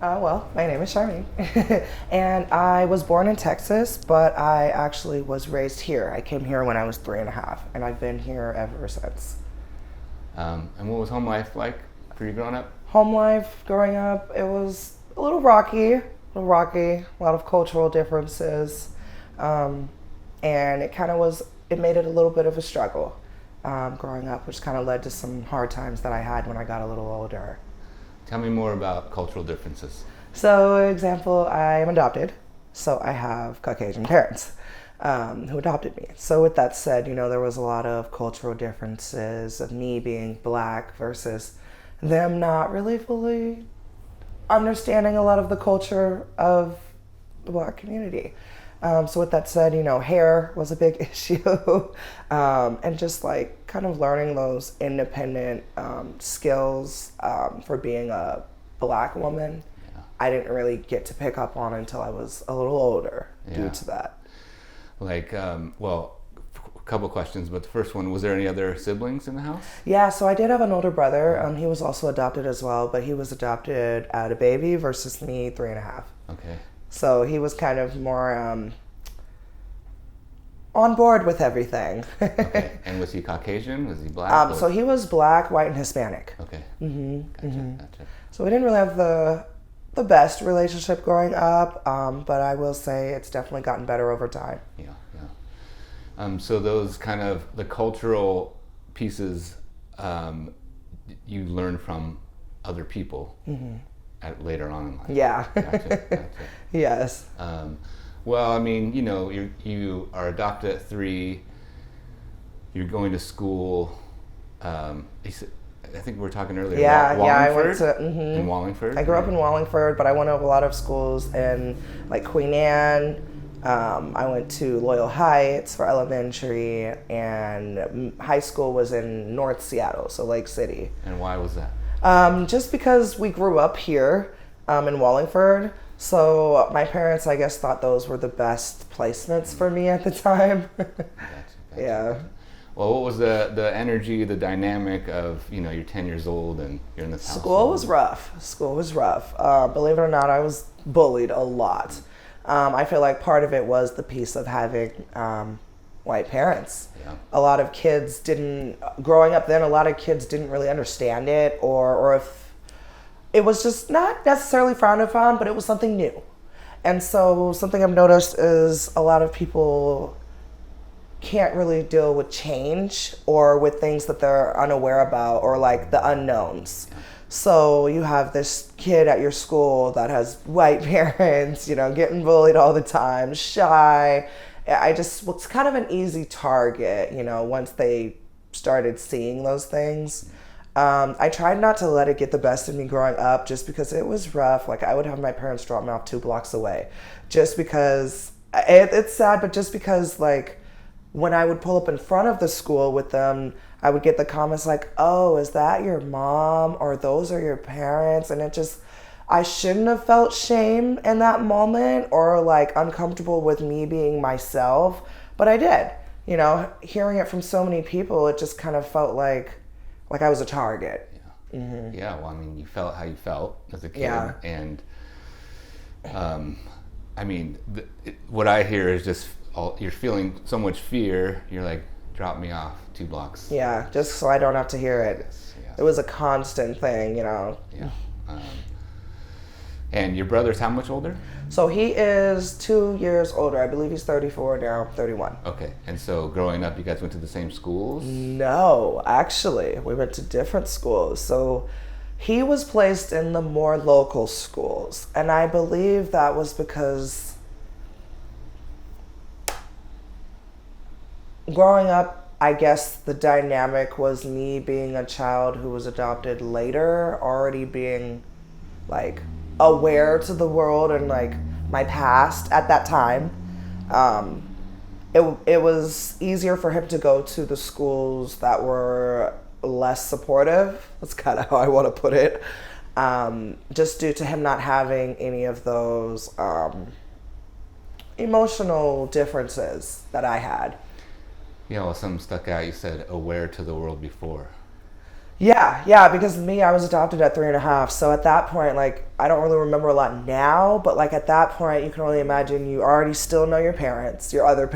Well, my name is Charmayne, and I was born in Texas, but I actually was raised here. I came here when I was 3.5, and I've been here ever since. And what was home life like for you growing up? Home life growing up, it was a lot of cultural differences, um, and it made it a little bit of a struggle growing up, which kind of led to some hard times that I had when I got a little older. Tell me more about cultural differences. So, example, I am adopted, so I have Caucasian parents who adopted me. So, with that said, there was a lot of cultural differences of me being black versus them not really fully understanding a lot of the culture of the black community. So with that said, hair was a big issue, and just like kind of learning those independent skills for being a black woman, Yeah. I didn't really get to pick up on until I was a little older due Yeah. to that. Well, a couple questions, but the first one, was there any other siblings in the house? Yeah, so I did have an older brother. He was also adopted as well, but he was adopted at a baby versus me 3.5. Okay. So he was kind of more on board with everything. Okay. And was he Caucasian? Was he black? So he was black, white, and Hispanic. Okay. Gotcha. So we didn't really have the best relationship growing up, but I will say it's definitely gotten better over time. Yeah. So those kind of the cultural pieces you learn from other people later on in life. Yeah. Gotcha. Yes. Well, I mean, you are adopted at 3. You're going to school. I think we were talking earlier about Wallingford. I went to In Wallingford. I grew up in Wallingford, but I went to a lot of schools in like Queen Anne. I went to Loyal Heights for elementary, and high school was in North Seattle, so Lake City. And why was that? Just because we grew up here in Wallingford, so my parents, I guess, thought those were the best placements for me at the time. Gotcha. Yeah. Well, what was the energy, the dynamic of, you're 10 years old and you're in this house? School was rough. Believe it or not, I was bullied a lot. I feel like part of it was the piece of having white parents. Yeah. A lot of kids growing up then, a lot of kids didn't really understand it, or if it was just not necessarily frowned upon, but it was something new. And so something I've noticed is a lot of people can't really deal with change or with things that they're unaware about or like the unknowns. Yeah. So you have this kid at your school that has white parents, getting bullied all the time, shy. I just was kind of an easy target, once they started seeing those things. I tried not to let it get the best of me growing up just because it was rough. Like I would have my parents drop me off 2 blocks away just because it's sad, but just because like when I would pull up in front of the school with them, I would get the comments like, oh, is that your mom? Or those are your parents? And I shouldn't have felt shame in that moment or like uncomfortable with me being myself, but I did. Hearing it from so many people, it just kind of felt like I was a target. Yeah. Mm-hmm. Yeah. Well, I mean, you felt how you felt as a kid. Yeah. And, what I hear is just you're feeling so much fear. You're like, drop me off 2 blocks. Yeah, just so I don't have to hear it. Yes. It was a constant thing, Yeah. And your brother's how much older? So he is 2 years older. I believe he's 34 now, 31. Okay. And so growing up, you guys went to the same schools? No, actually, we went to different schools. So he was placed in the more local schools. And I believe that was because growing up, I guess the dynamic was me being a child who was adopted later, already being like aware to the world and like my past at that time. It was easier for him to go to the schools that were less supportive. That's kind of how I want to put it. Just due to him not having any of those emotional differences that I had. Yeah, well, something stuck out. You said aware to the world before. Yeah, because me, I was adopted at 3.5. So at that point, like, I don't really remember a lot now, but like at that point, you can only imagine you already still know your parents, your other,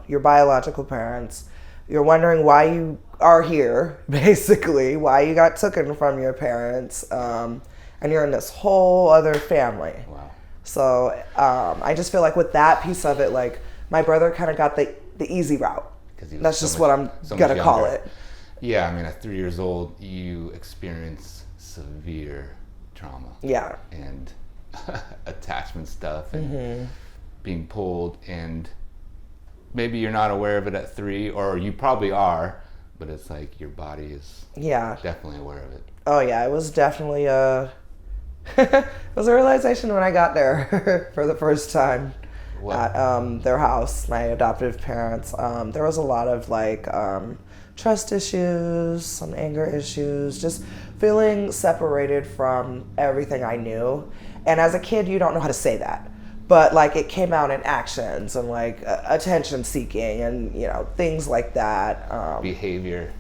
your biological parents. You're wondering why you are here, basically, why you got taken from your parents, and you're in this whole other family. Wow. So I just feel like with that piece of it, like my brother kind of got the easy route. That's just what I'm gonna call it. Yeah, I mean, at 3 years old, you experience severe trauma. Yeah. And attachment stuff and being pulled, and maybe you're not aware of it at 3, or you probably are, but it's like your body is definitely aware of it. Oh yeah, it was definitely it was a realization when I got there for the first time at their house, my adoptive parents. There was a lot of like trust issues, some anger issues, just feeling separated from everything I knew. And as a kid, you don't know how to say that. But like it came out in actions and like attention seeking and things like that. Behavior.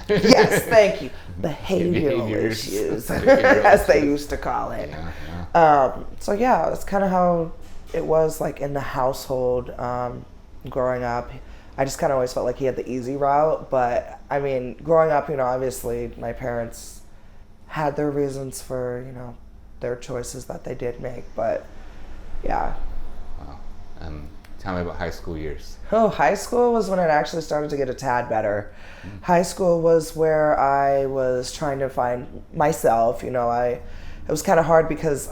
Yes, thank you. Behavioral issues, as they used to call it. So yeah, that's kind of how it was like in the household growing up. I just kind of always felt like he had the easy route. But I mean, growing up, obviously my parents had their reasons for, their choices that they did make. But yeah. Wow. Tell me about high school years. Oh, high school was when it actually started to get a tad better. High school was where I was trying to find myself. It was kind of hard because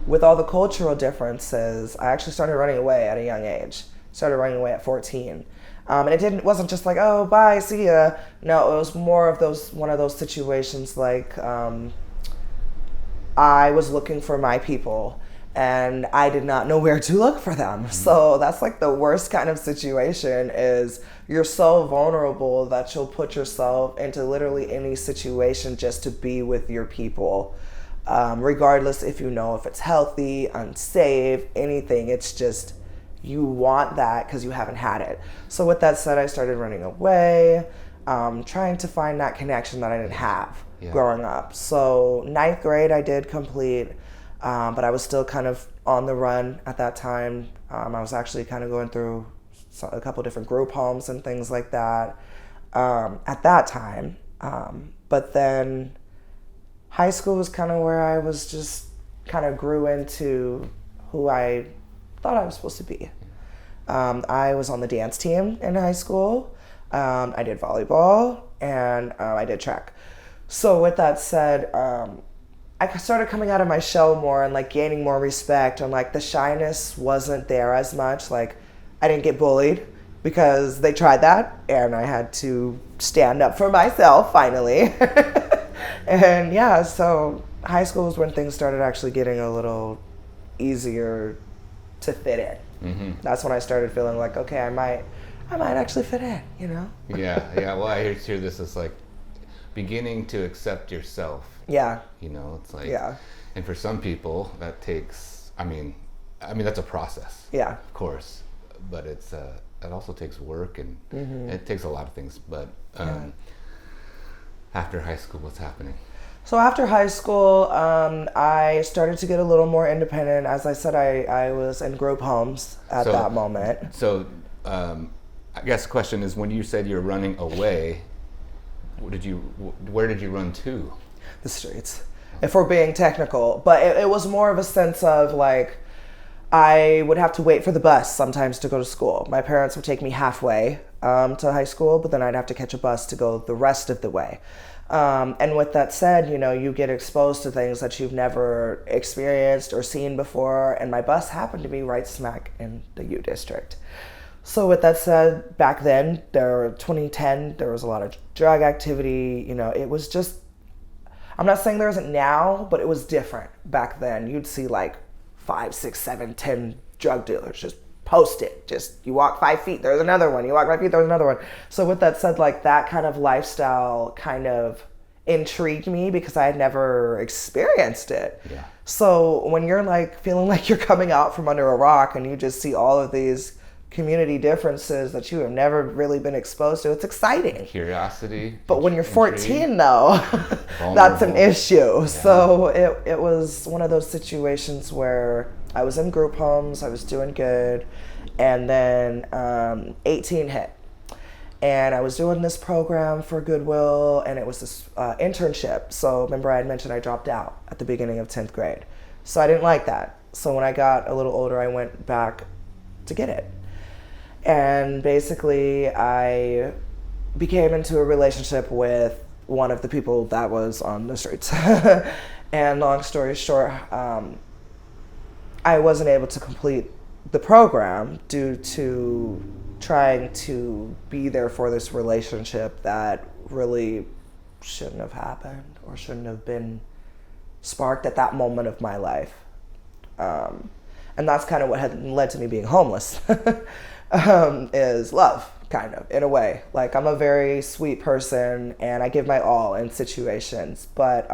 with all the cultural differences, I actually started running away at a young age. Started running away at 14. And it wasn't just like, oh, bye, see ya. No, it was more of one of those situations like I was looking for my people and I did not know where to look for them. So that's like the worst kind of situation is you're so vulnerable that you'll put yourself into literally any situation just to be with your people. Regardless if if it's healthy, unsafe, anything, it's just you want that because you haven't had it. So with that said, I started running away, trying to find that connection that I didn't have growing up. So 9th grade I did complete, but I was still kind of on the run at that time. I was actually kind of going through a couple different group homes and things like that at that time. But then high school was kind of where I was just kind of grew into who I thought I was supposed to be. I was on the dance team in high school. I did volleyball and I did track. So with that said, I started coming out of my shell more and like gaining more respect, and like the shyness wasn't there as much. Like I didn't get bullied because they tried that and I had to stand up for myself finally. And yeah, so high school was when things started actually getting a little easier to fit in. That's when I started feeling like, okay, I might actually fit in, Yeah. Well, I hear this as like beginning to accept yourself. Yeah. It's like, and for some people that takes, I mean that's a process. Yeah. Of course, but it also takes work and it takes a lot of things. But after high school, what's happening? So after high school, I started to get a little more independent. As I said, I was in group homes at that moment. So I guess the question is, when you said you're running away, where did you run to? The streets, if we're being technical. But it was more of a sense of like, I would have to wait for the bus sometimes to go to school. My parents would take me halfway to high school, but then I'd have to catch a bus to go the rest of the way. And with that said, you get exposed to things that you've never experienced or seen before. And my bus happened to be right smack in the U district. So with that said, back then, 2010, there was a lot of drug activity. It was just, I'm not saying there isn't now, but it was different back then. You'd see like 5, 6, 7, 10 drug dealers just posted. Just you walk 5 feet, there's another one. You walk 5 feet, there's another one. So with that said, like that kind of lifestyle kind of intrigued me because I had never experienced it. Yeah. So when you're like feeling like you're coming out from under a rock and you just see all of these community differences that you have never really been exposed to. It's exciting. Curiosity. But when you're 14, though, that's an issue. Yeah. So it was one of those situations where I was in group homes, I was doing good, and then 18 hit. And I was doing this program for Goodwill, and it was this internship. So remember I had mentioned I dropped out at the beginning of 10th grade. So I didn't like that. So when I got a little older, I went back to get it. And basically I became into a relationship with one of the people that was on the streets. And long story short, I wasn't able to complete the program due to trying to be there for this relationship that really shouldn't have happened or shouldn't have been sparked at that moment of my life. And that's kind of what had led to me being homeless, is love, kind of, in a way. Like, I'm a very sweet person and I give my all in situations, but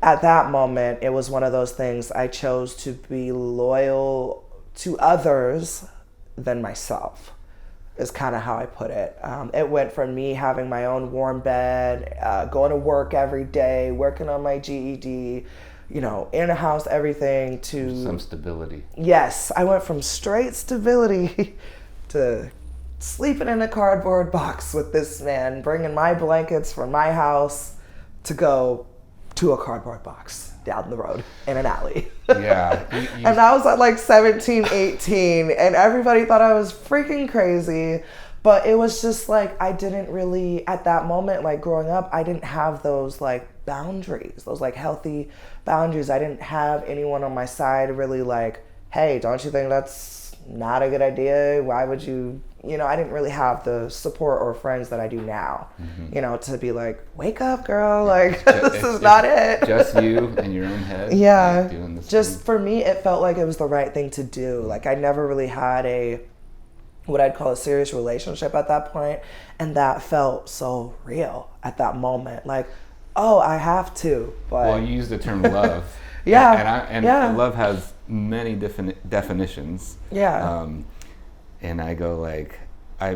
at that moment, it was one of those things. I chose to be loyal to others than myself, is kind of how I put it. It went from me having my own warm bed, going to work every day, working on my GED, in a house, everything, to some stability. Yes, I went from straight stability to sleeping in a cardboard box with this man, bringing my blankets from my house to go to a cardboard box down the road in an alley. Yeah. And I was at like 17, 18, and everybody thought I was freaking crazy. But it was just like, I didn't really, at that moment, like growing up, I didn't have those like boundaries, those like healthy boundaries. I didn't have anyone on my side really like, hey, don't you think that's not a good idea? Why would you, I didn't really have the support or friends that I do now, to be like, wake up, girl, like, this is not it. Just you and your own head. Yeah. Like, doing this just thing. For me, it felt like it was the right thing to do. Like, I never really had what I'd call a serious relationship at that point, and that felt so real at that moment. Like, oh, I have to. But well, you use the term love. Yeah. And love has many different definitions. Yeah. And I go like, I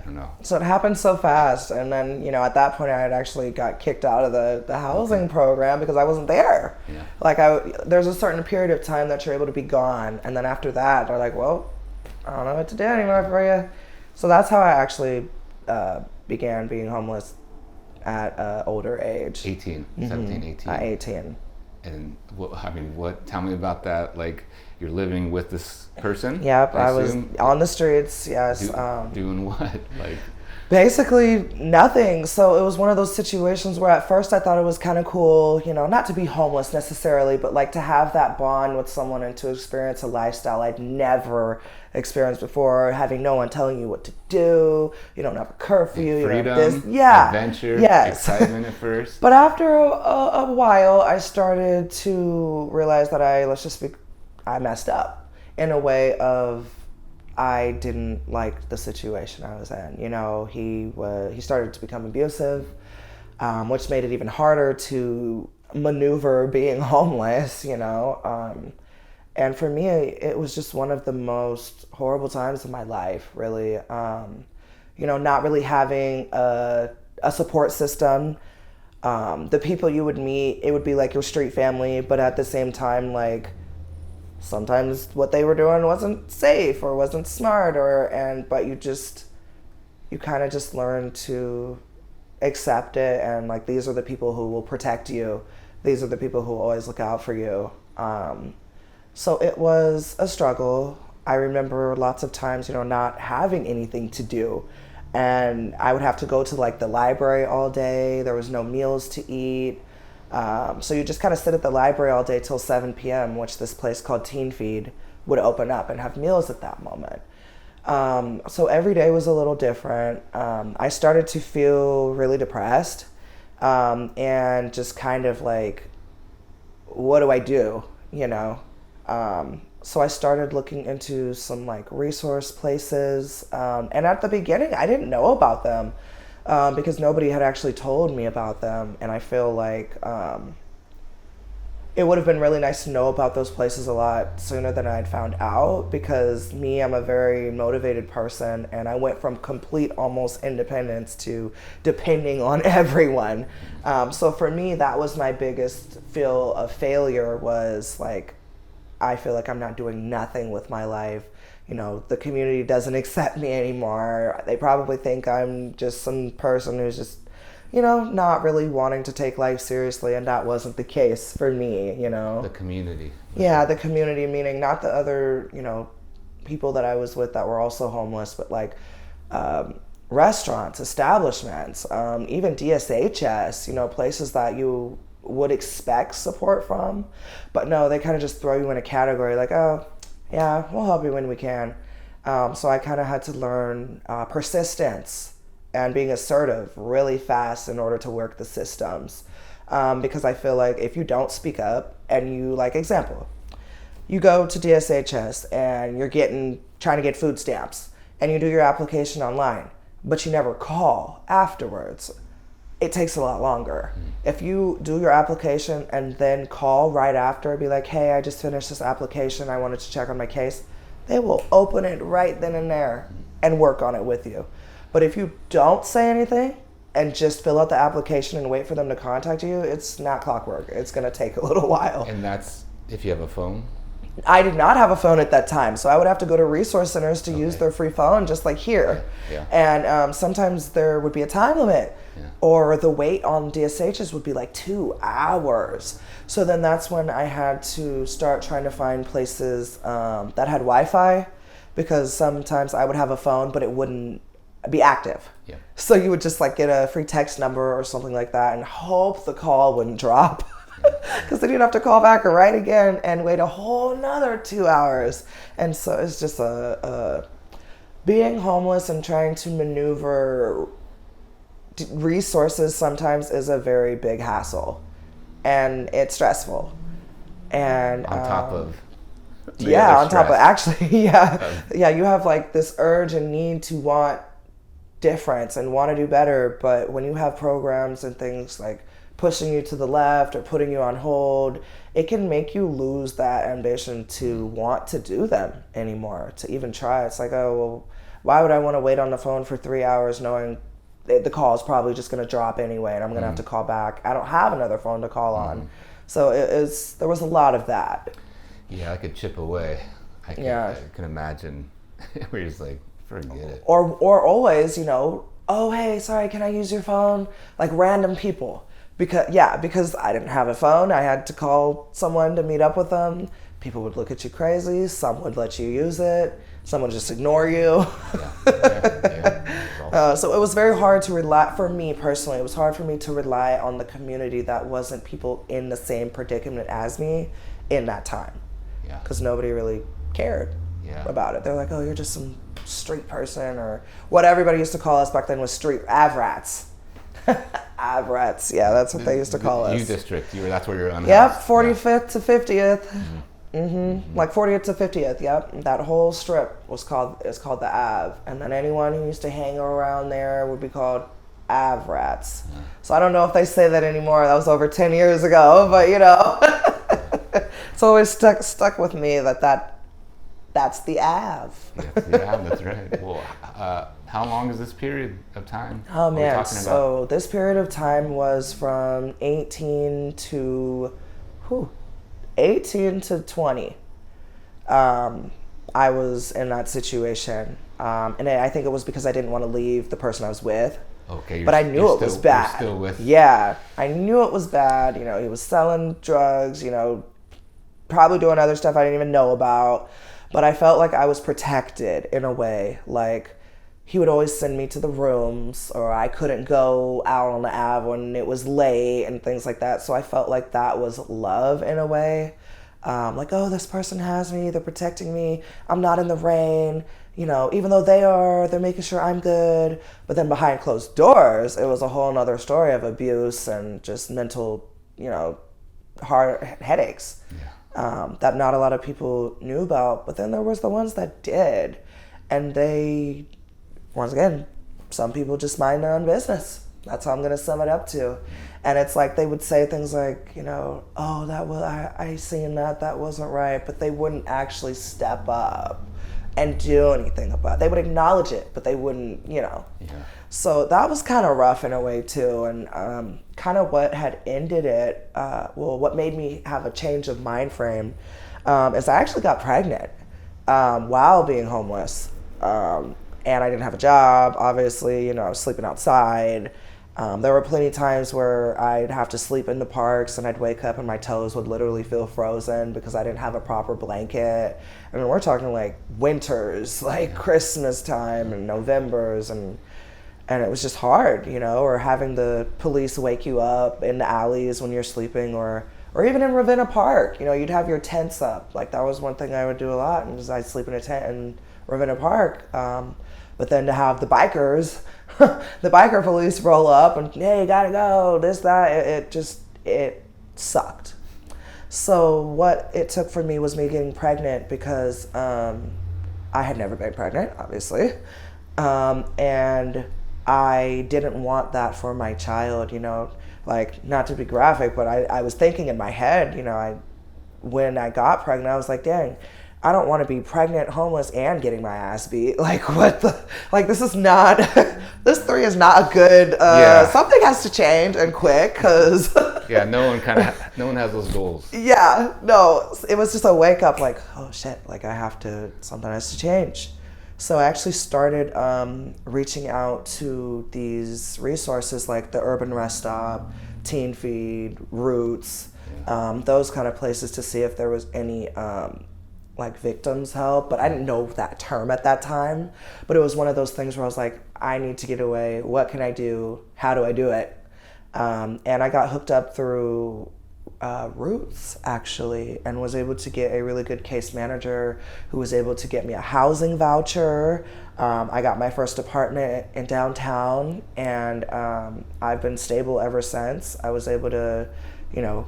don't know. So it happened so fast, and then at that point I had actually got kicked out of the housing program because I wasn't there. Yeah. Like there's a certain period of time that you're able to be gone, and then after that they're like, well, I don't know what to do anymore for you. So that's how I actually began being homeless at an older age. 18, 17, 18. At 18. And tell me about that. Like, you're living with this person? Yep, I was on the streets, yes. Doing what? Like, basically nothing. So it was one of those situations where at first I thought it was kind of cool, not to be homeless necessarily, but like to have that bond with someone and to experience a lifestyle I'd never experienced before, having no one telling you what to do. You don't have a curfew. Freedom, adventure, excitement at first. But after a while, I started to realize that I messed up in a way of, I didn't like the situation I was in. He started to become abusive, which made it even harder to maneuver being homeless, and for me, it was just one of the most horrible times of my life, really. Not really having a support system. The people you would meet, it would be like your street family, but at the same time, like, sometimes what they were doing wasn't safe or wasn't smart, but you kind of just learn to accept it, and like, these are the people who will protect you. These are the people who will always look out for you. So it was a struggle. I remember lots of times, not having anything to do, and I would have to go to like the library all day. There was no meals to eat. So you just kind of sit at the library all day till 7 p.m., which this place called Teen Feed would open up and have meals at that moment. So every day was a little different. I started to feel really depressed, and just kind of like, what do I do, So I started looking into some like resource places, and at the beginning I didn't know about them. Because nobody had actually told me about them, and I feel like it would have been really nice to know about those places a lot sooner than I'd found out, because I'm a very motivated person, and I went from complete almost independence to depending on everyone. So for me, that was my biggest feel of failure, was like, I feel like I'm not doing nothing with my life. The community doesn't accept me anymore. They probably think I'm just some person who's just, not really wanting to take life seriously, and that wasn't the case for me, The community. Yeah, the community, meaning not the other, people that I was with that were also homeless, but like restaurants, establishments, even DSHS, places that you would expect support from. But no, they kind of just throw you in a category like, oh, yeah, we'll help you when we can. So I kind of had to learn persistence and being assertive really fast in order to work the systems. Because I feel like if you don't speak up and you, like, example, you go to DSHS and you're trying to get food stamps and you do your application online, but you never call afterwards, it takes a lot longer. If you do your application and then call right after, be like, hey, I just finished this application, I wanted to check on my case, they will open it right then and there and work on it with you. But if you don't say anything and just fill out the application and wait for them to contact you, it's not clockwork. It's going to take a little while. And that's if you have a phone? I did not have a phone at that time, so I would have to go to resource centers to use their free phone, just like here. Yeah. And sometimes there would be a time limit, or the wait on DSHs would be like 2 hours. So then that's when I had to start trying to find places that had Wi-Fi, because sometimes I would have a phone, but it wouldn't be active. Yeah. So you would just like get a free text number or something like that and hope the call wouldn't drop. Because then you'd have to call back or write again and wait a whole nother 2 hours. And so it's just being homeless and trying to maneuver resources sometimes is a very big hassle, and it's stressful. And on top of actually, you have like this urge and need to want difference and want to do better. But when you have programs and things like pushing you to the left or putting you on hold, it can make you lose that ambition to want to do them anymore, to even try. It's like, oh, well, why would I want to wait on the phone for 3 hours knowing the call is probably just going to drop anyway and I'm going to have to call back? I don't have another phone to call on. So there was a lot of that. Yeah, I could chip away. I can imagine where you're just like, forget it. Or always, oh, hey, sorry, can I use your phone? Like random people. Because I didn't have a phone, I had to call someone to meet up with them. People would look at you crazy. Some would let you use it. Some would just ignore you. So it was very hard to rely, for me personally, it was hard for me to rely on the community that wasn't people in the same predicament as me in that time. Yeah. Because nobody really cared about it. They're like, oh, you're just some street person, or what everybody used to call us back then was street avrats. Avrats, yeah, that's what they used to call us. U district, that's where you're unhoused. Yep, 45th to 50th. Like 40th to 50th, yep. That whole strip is called the Ave. And then anyone who used to hang around there would be called Avrats. So I don't know if they say that anymore. That was over 10 years ago, but it's always stuck with me that's the Ave. That's the Ave, that's right. Well, how long is this period of time? Oh man, so this period of time was from 18 to 20. I was in that situation. And I think it was because I didn't want to leave the person I was with. Okay. But I knew it was bad. You're still with... Yeah, I knew it was bad. He was selling drugs, probably doing other stuff I didn't even know about. But I felt like I was protected in a way. Like, he would always send me to the rooms, or I couldn't go out on the Ave when it was late and things like that. So I felt like that was love in a way. Like, oh, this person has me, they're protecting me, I'm not in the rain, even though they're making sure I'm good. But then behind closed doors, it was a whole nother story of abuse and just mental, hard headaches. That not a lot of people knew about. But then there was the ones that did. And they, once again, some people just mind their own business. That's how I'm going to sum it up to. And it's like they would say things like, oh, that was I seen that wasn't right, but they wouldn't actually step up and do anything about it. They would acknowledge it, but they wouldn't, Yeah. So that was kind of rough in a way too, and kind of what had ended it. What made me have a change of mind frame is I actually got pregnant while being homeless, and I didn't have a job. Obviously, I was sleeping outside. There were plenty of times where I'd have to sleep in the parks and I'd wake up and my toes would literally feel frozen because I didn't have a proper blanket. I mean, we're talking like winters, like Christmas time and Novembers, and it was just hard, or having the police wake you up in the alleys when you're sleeping, or even in Ravenna Park, you'd have your tents up. Like that was one thing I would do a lot, and I'd sleep in a tent in Ravenna Park. But then to have the bikers, the biker police roll up and, hey, gotta go, this, that, it sucked. So what it took for me was me getting pregnant because I had never been pregnant, obviously. And I didn't want that for my child, like, not to be graphic, but I was thinking in my head, when I got pregnant, I was like, dang, I don't want to be pregnant, homeless, and getting my ass beat. Like, this is not, this 3 is not a good, something has to change and quick, because. Yeah, no one has those goals. Yeah, no, it was just a wake up, like, oh shit, like something has to change. So I actually started reaching out to these resources like the Urban Rest Stop, Teen Feed, Roots, those kind of places to see if there was any like victims help, but I didn't know that term at that time. But it was one of those things where I was like, I need to get away. What can I do? How do I do it? And I got hooked up through Roots, actually, and was able to get a really good case manager who was able to get me a housing voucher. I got my first apartment in downtown, and I've been stable ever since. I was able to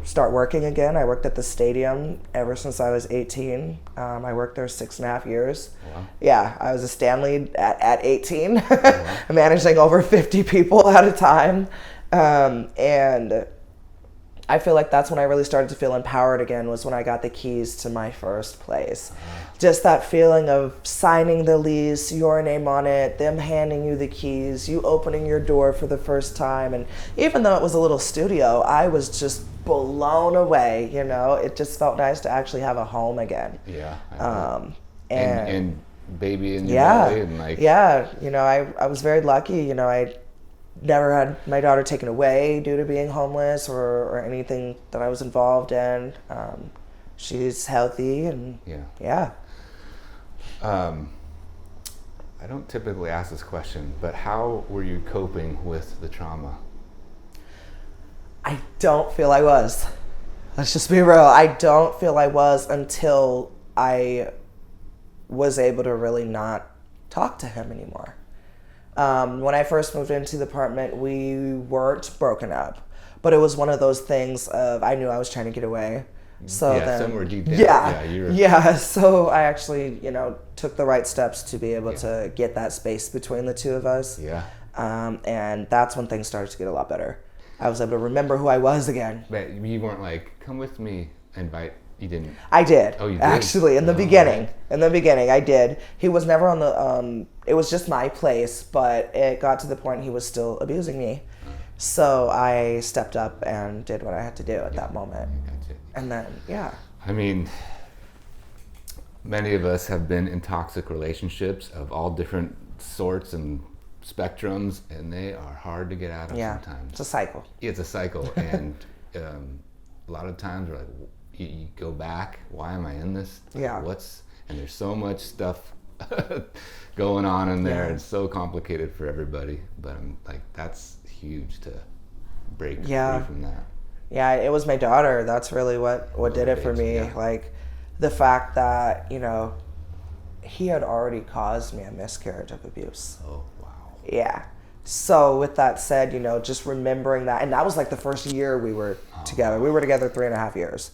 start working again. I worked at the stadium ever since I was 18. I worked there 6.5 years. Wow. Yeah, I was a Stanley at 18, wow. Managing over 50 people at a time. And I feel like that's when I really started to feel empowered again, was when I got the keys to my first place. Just that feeling of signing the lease, your name on it, them handing you the keys, you opening your door for the first time. And even though it was a little studio, I was just blown away, It just felt nice to actually have a home again. Yeah. And baby in your belly. And I was very lucky, I never had my daughter taken away due to being homeless or anything that I was involved in. She's healthy and yeah. I don't typically ask this question, but how were you coping with the trauma? I don't feel I was. Let's just be real. I don't feel I was until I was able to really not talk to him anymore. When I first moved into the apartment, we weren't broken up, but it was one of those things of, I knew I was trying to get away. So somewhere deep down. So I actually, took the right steps to be able to get that space between the two of us. Yeah. And that's when things started to get a lot better. I was able to remember who I was again. But you weren't like, come with me, you didn't? I did. Oh, you did? Actually, in the beginning. Right. In the beginning, I did. He was never on the, it was just my place, but it got to the point he was still abusing me. So I stepped up and did what I had to do at that moment. And then, I mean, many of us have been in toxic relationships of all different sorts and spectrums, and they are hard to get out of sometimes. It's a cycle. It's a cycle, and a lot of times we're like, you go back, why am I in this? Yeah. And there's so much stuff going on in there. It's so complicated for everybody, but I'm like, that's huge to break free from that. Yeah, it was my daughter. That's really what did it for me. Yeah. Like the fact that, he had already caused me a miscarriage of abuse. Oh, wow. Yeah. So with that said, just remembering that, and that was like the first year we were together. We were together 3.5 years.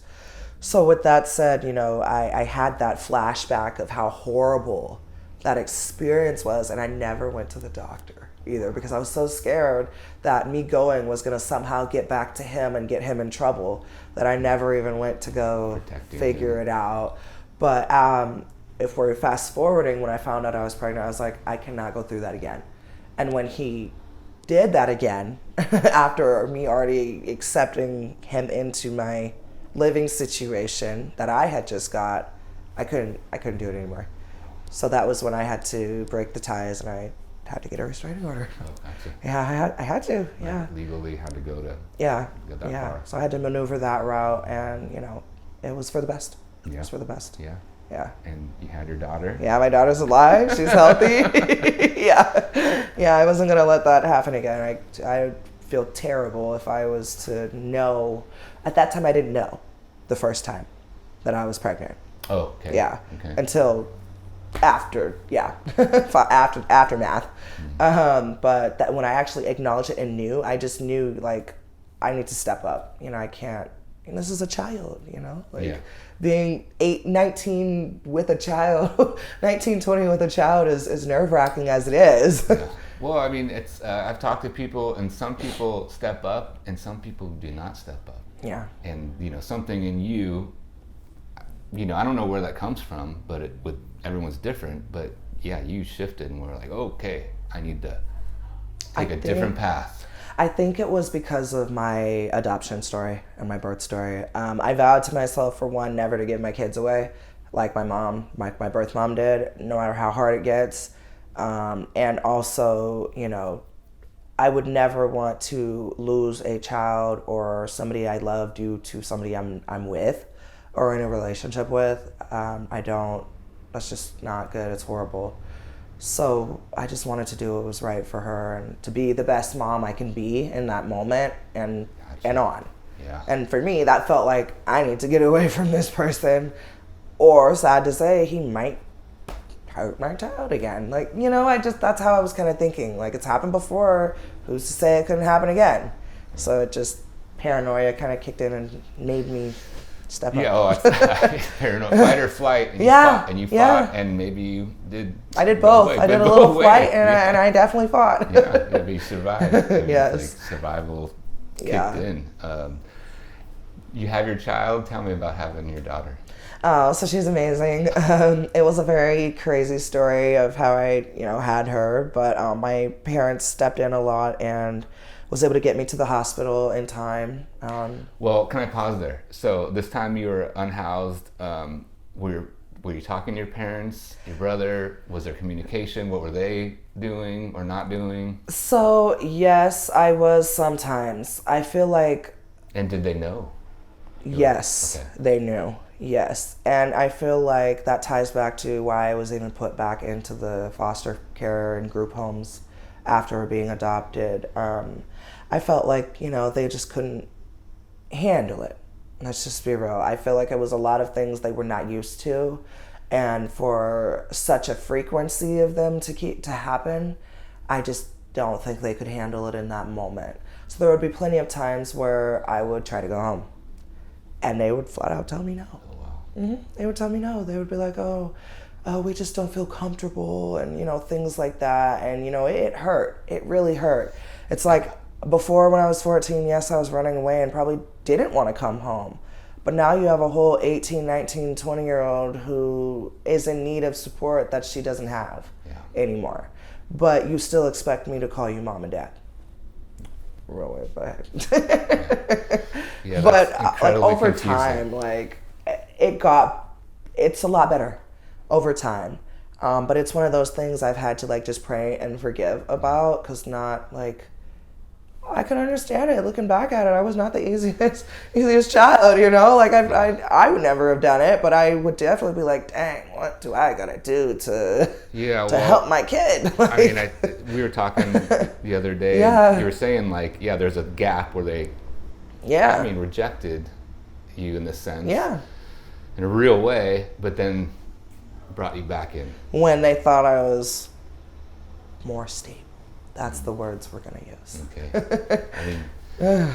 So with that said, I had that flashback of how horrible that experience was, and I never went to the doctor. either, because I was so scared that me going was going to somehow get back to him and get him in trouble that I never even went to go figure it out. But if we're fast forwarding, when I found out I was pregnant, I was like, I cannot go through that again. And when he did that again, after me already accepting him into my living situation that I had just got, I couldn't do it anymore. So that was when I had to break the ties, and I had to get a restraining order. Oh, gotcha. Yeah, I had to. Yeah. Like legally had to go to. Yeah. Get that yeah. far. So I had to maneuver that route, and it was for the best. Yeah. It was for the best. Yeah. Yeah. And you had your daughter. Yeah, my daughter's alive. She's healthy. Yeah. Yeah, I wasn't gonna let that happen again. I feel terrible if I was to know. At that time, I didn't know the first time that I was pregnant. Oh, okay. Yeah. Okay. Until after, aftermath. But that when I actually acknowledged it and knew, I just knew, like, I need to step up. I can't. This is a child, like being 19 with a child, 19, 20 with a child is nerve-wracking as it is. Yeah. Well, I mean, it's I've talked to people, and some people step up, and some people do not step up. Yeah. And something in you, I don't know where that comes from, but with everyone's different. But yeah, you shifted, and we're like, okay, I need to take a different path. I think it was because of my adoption story and my birth story. I vowed to myself, for one, never to give my kids away, like my mom, my birth mom did, no matter how hard it gets. And also, I would never want to lose a child or somebody I love due to somebody I'm with or in a relationship with. That's just not good. It's horrible. So I just wanted to do what was right for her and to be the best mom I can be in that moment and on. Yeah. And for me, that felt like I need to get away from this person, or sad to say, he might hurt my child again. Like, that's how I was kind of thinking. Like, it's happened before. Who's to say it couldn't happen again? So it just, paranoia kind of kicked in and made me step up. Yeah, paranoid, fight or flight. And you fought, and maybe you did. I did both. I did a little flight, and I definitely fought. Yeah, you survived. Yes. Like survival kicked in. You have your child. Tell me about having your daughter. Oh, so she's amazing. It was a very crazy story of how I, had her, but my parents stepped in a lot and was able to get me to the hospital in time. Well, can I pause there? So this time you were unhoused. Were you talking to your parents, your brother? Was there communication? What were they doing or not doing? So yes, I was sometimes. I feel like. And did they know? Yes, okay. They knew. Yes, and I feel like that ties back to why I was even put back into the foster care and group homes after being adopted. I felt like, they just couldn't handle it. Let's just be real. I feel like it was a lot of things they were not used to, and for such a frequency of them to happen, I just don't think they could handle it in that moment. So there would be plenty of times where I would try to go home, and they would flat out tell me no. Oh, wow. Mm-hmm. They would tell me no. They would be like, oh, we just don't feel comfortable, and things like that. And it hurt. It really hurt. It's like before, when I was 14, yes, I was running away and probably didn't want to come home. But now you have a whole 18, 19, 20-year-old who is in need of support that she doesn't have anymore. But you still expect me to call you mom and dad. Roll it back. Yeah, but like over confusing. time, like it's a lot better over time. But it's one of those things I've had to just pray and forgive about, because not I can understand it. Looking back at it, I was not the easiest child, I would never have done it, but I would definitely be like, dang, what do I gotta do to help my kid? We were talking the other day, and you were saying there's a gap where they rejected you in this sense, in a real way, but then brought you back in when they thought I was more stable. That's the words we're going to use. Okay.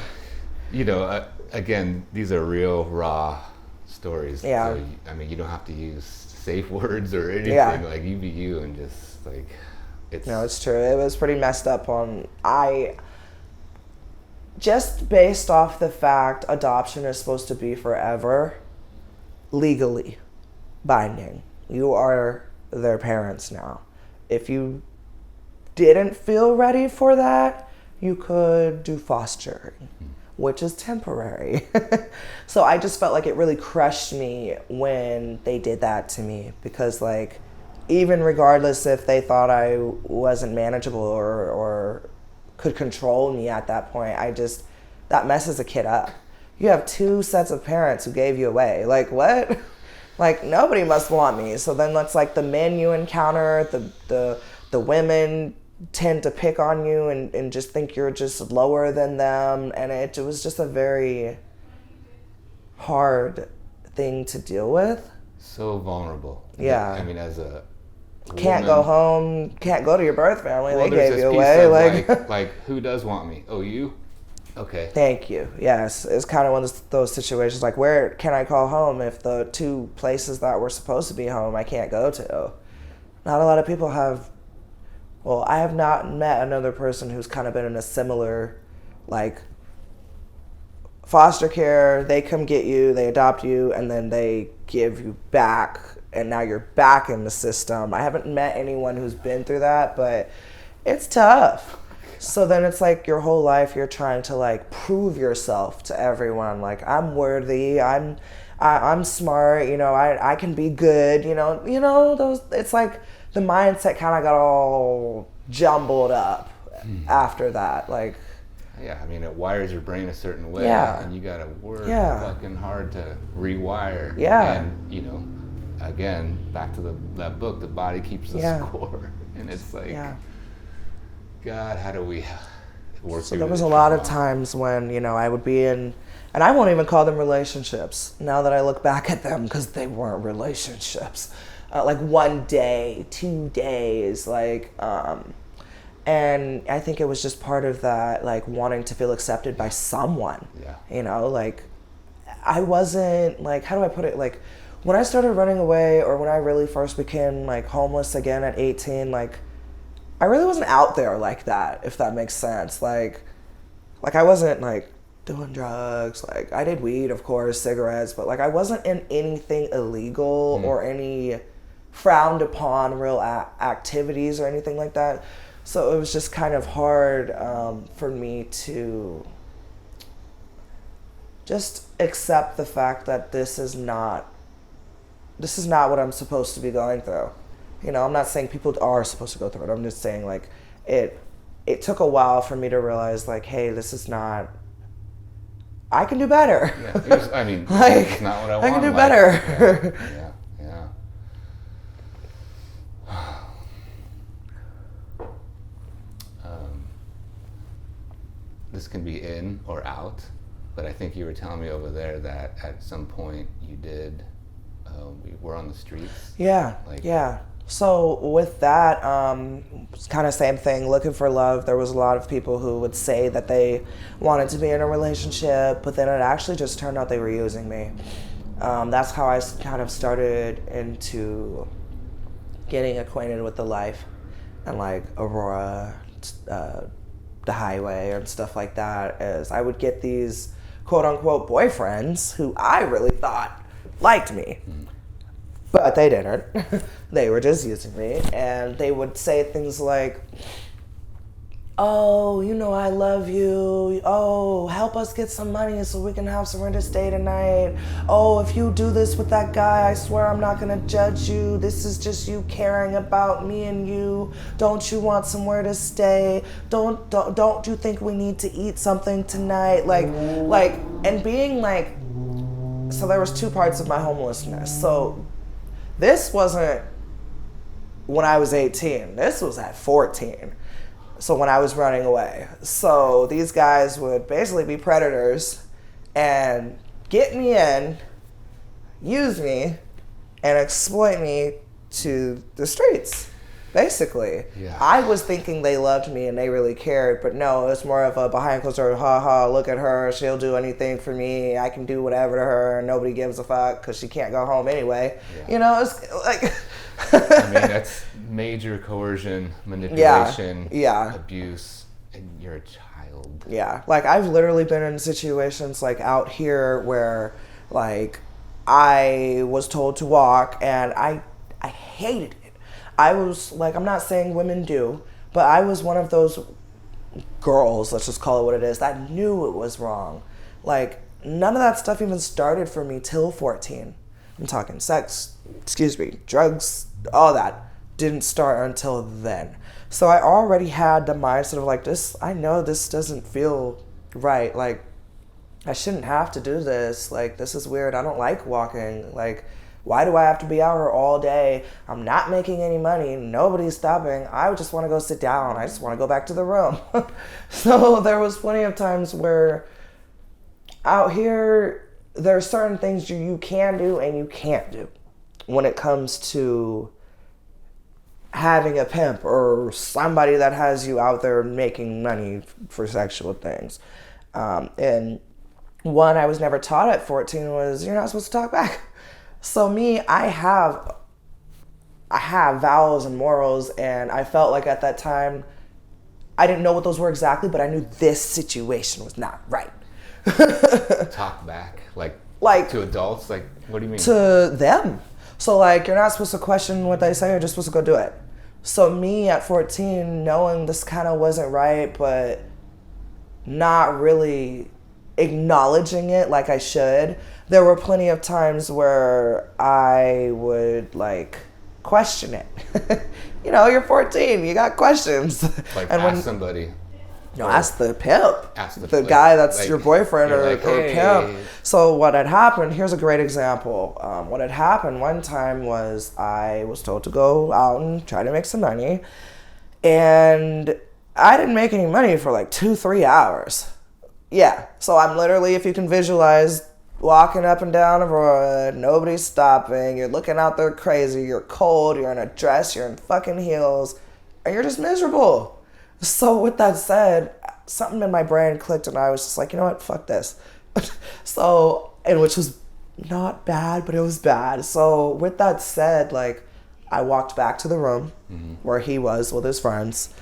Again, these are real, raw stories. Yeah. So, you don't have to use safe words or anything. You be you and just No, it's true. It was pretty messed up just based off the fact adoption is supposed to be forever, legally binding. You are their parents now. If you didn't feel ready for that, you could do fostering, which is temporary. So I just felt like it really crushed me when they did that to me, because like, even regardless if they thought I wasn't manageable or could control me at that point, that messes a kid up. You have two sets of parents who gave you away. Like, what? Like, nobody must want me. So then that's like the men you encounter, the women tend to pick on you and just think you're just lower than them. And it was just a very hard thing to deal with. So vulnerable. Yeah. I mean, as a can't woman, go home, can't go to your birth family. Well, they gave you away. Like, who does want me? Oh, you? Okay. Thank you. Yes, it's kind of one of those situations. Like, where can I call home if the two places that were supposed to be home I can't go to? Not a lot of people have. Well, I have not met another person who's kind of been in a similar, like, foster care. They come get you, they adopt you, and then they give you back, and now you're back in the system. I haven't met anyone who's been through that, but it's tough. So then it's like your whole life you're trying to like prove yourself to everyone. Like, I'm worthy, I'm smart, I can be good, those, it's like the mindset kind of got all jumbled up after that. Like, yeah, I mean, it wires your brain a certain way, and you gotta work fucking hard to rewire. Yeah. And, again, back to that book, the body keeps the score. And it's like, God, how do we work so through there was this a lot of times when, I would be in, and I won't even call them relationships now that I look back at them, because they weren't relationships. Like 1 day, 2 days, like, and I think it was just part of that, like, wanting to feel accepted by someone. Yeah. Like, I wasn't, like, how do I put it? Like, when I started running away, or when I really first became, like, homeless again at 18, like, I really wasn't out there like that, if that makes sense. Like I wasn't, like, doing drugs. Like, I did weed, of course, cigarettes, but, like, I wasn't in anything illegal or any frowned upon real activities or anything like that. So it was just kind of hard for me to just accept the fact that this is not what I'm supposed to be going through. I'm not saying people are supposed to go through it. I'm just saying, like, it took a while for me to realize, like, hey, this is not, I can do better. Yeah, I mean, like, it's not what I want. I can do better. Yeah. This can be in or out, but I think you were telling me over there that at some point you did, we were on the streets. Yeah, So with that, it's kind of same thing, looking for love. There was a lot of people who would say that they wanted to be in a relationship, but then it actually just turned out they were using me. That's how I kind of started into getting acquainted with the life and, like, Aurora, the highway and stuff like that, is I would get these quote-unquote boyfriends who I really thought liked me. But they didn't. They were just using me. And they would say things like, oh, I love you. Oh, help us get some money so we can have somewhere to stay tonight. Oh, if you do this with that guy, I swear I'm not going to judge you. This is just you caring about me and you. Don't you want somewhere to stay? Don't you think we need to eat something tonight? Like, and being like, so there was 2 parts of my homelessness. So this wasn't when I was 18. This was at 14. So when I was running away. So these guys would basically be predators and get me in, use me, and exploit me to the streets, basically. Yeah. I was thinking they loved me and they really cared, but no, it's more of a behind closed doors, look at her, she'll do anything for me, I can do whatever to her, nobody gives a fuck because she can't go home anyway. Yeah. It's like, I mean, that's major coercion, manipulation, abuse, and you're a child. Yeah, like I've literally been in situations like out here where like I was told to walk and I hated it. I was like, I'm not saying women do, but I was one of those girls, let's just call it what it is, that knew it was wrong. Like none of that stuff even started for me till 14. I'm talking sex, drugs, all that didn't start until then. So I already had the mindset of like this, I know this doesn't feel right. Like I shouldn't have to do this. Like this is weird. I don't like walking. Like why do I have to be out here all day? I'm not making any money. Nobody's stopping. I just want to go sit down. I just want to go back to the room. So there was plenty of times where out here, there are certain things you can do and you can't do when it comes to having a pimp or somebody that has you out there making money for sexual things. And one I was never taught at 14 was you're not supposed to talk back. So me, I have values and morals, and I felt like at that time, I didn't know what those were exactly, but I knew this situation was not right. Talk back, like to adults, like what do you mean? To them. So like you're not supposed to question what they say, you're just supposed to go do it. So me at 14, knowing this kind of wasn't right, but not really acknowledging it like I should, there were plenty of times where I would like question it. You know, you're 14, you got questions. Like and ask somebody. No, ask the pimp. Ask the guy that's like, your boyfriend or hey. pimp. So what had happened, here's a great example. What had happened one time was I was told to go out and try to make some money. And I didn't make any money for like 2-3 hours. Yeah, so I'm literally, if you can visualize, walking up and down a road, nobody's stopping, you're looking out there crazy, you're cold, you're in a dress, you're in fucking heels, and you're just miserable. So with that said, something in my brain clicked and I was just like, you know what, fuck this. So, and which was not bad, but it was bad. So with that said, like, I walked back to the room where he was with his friends,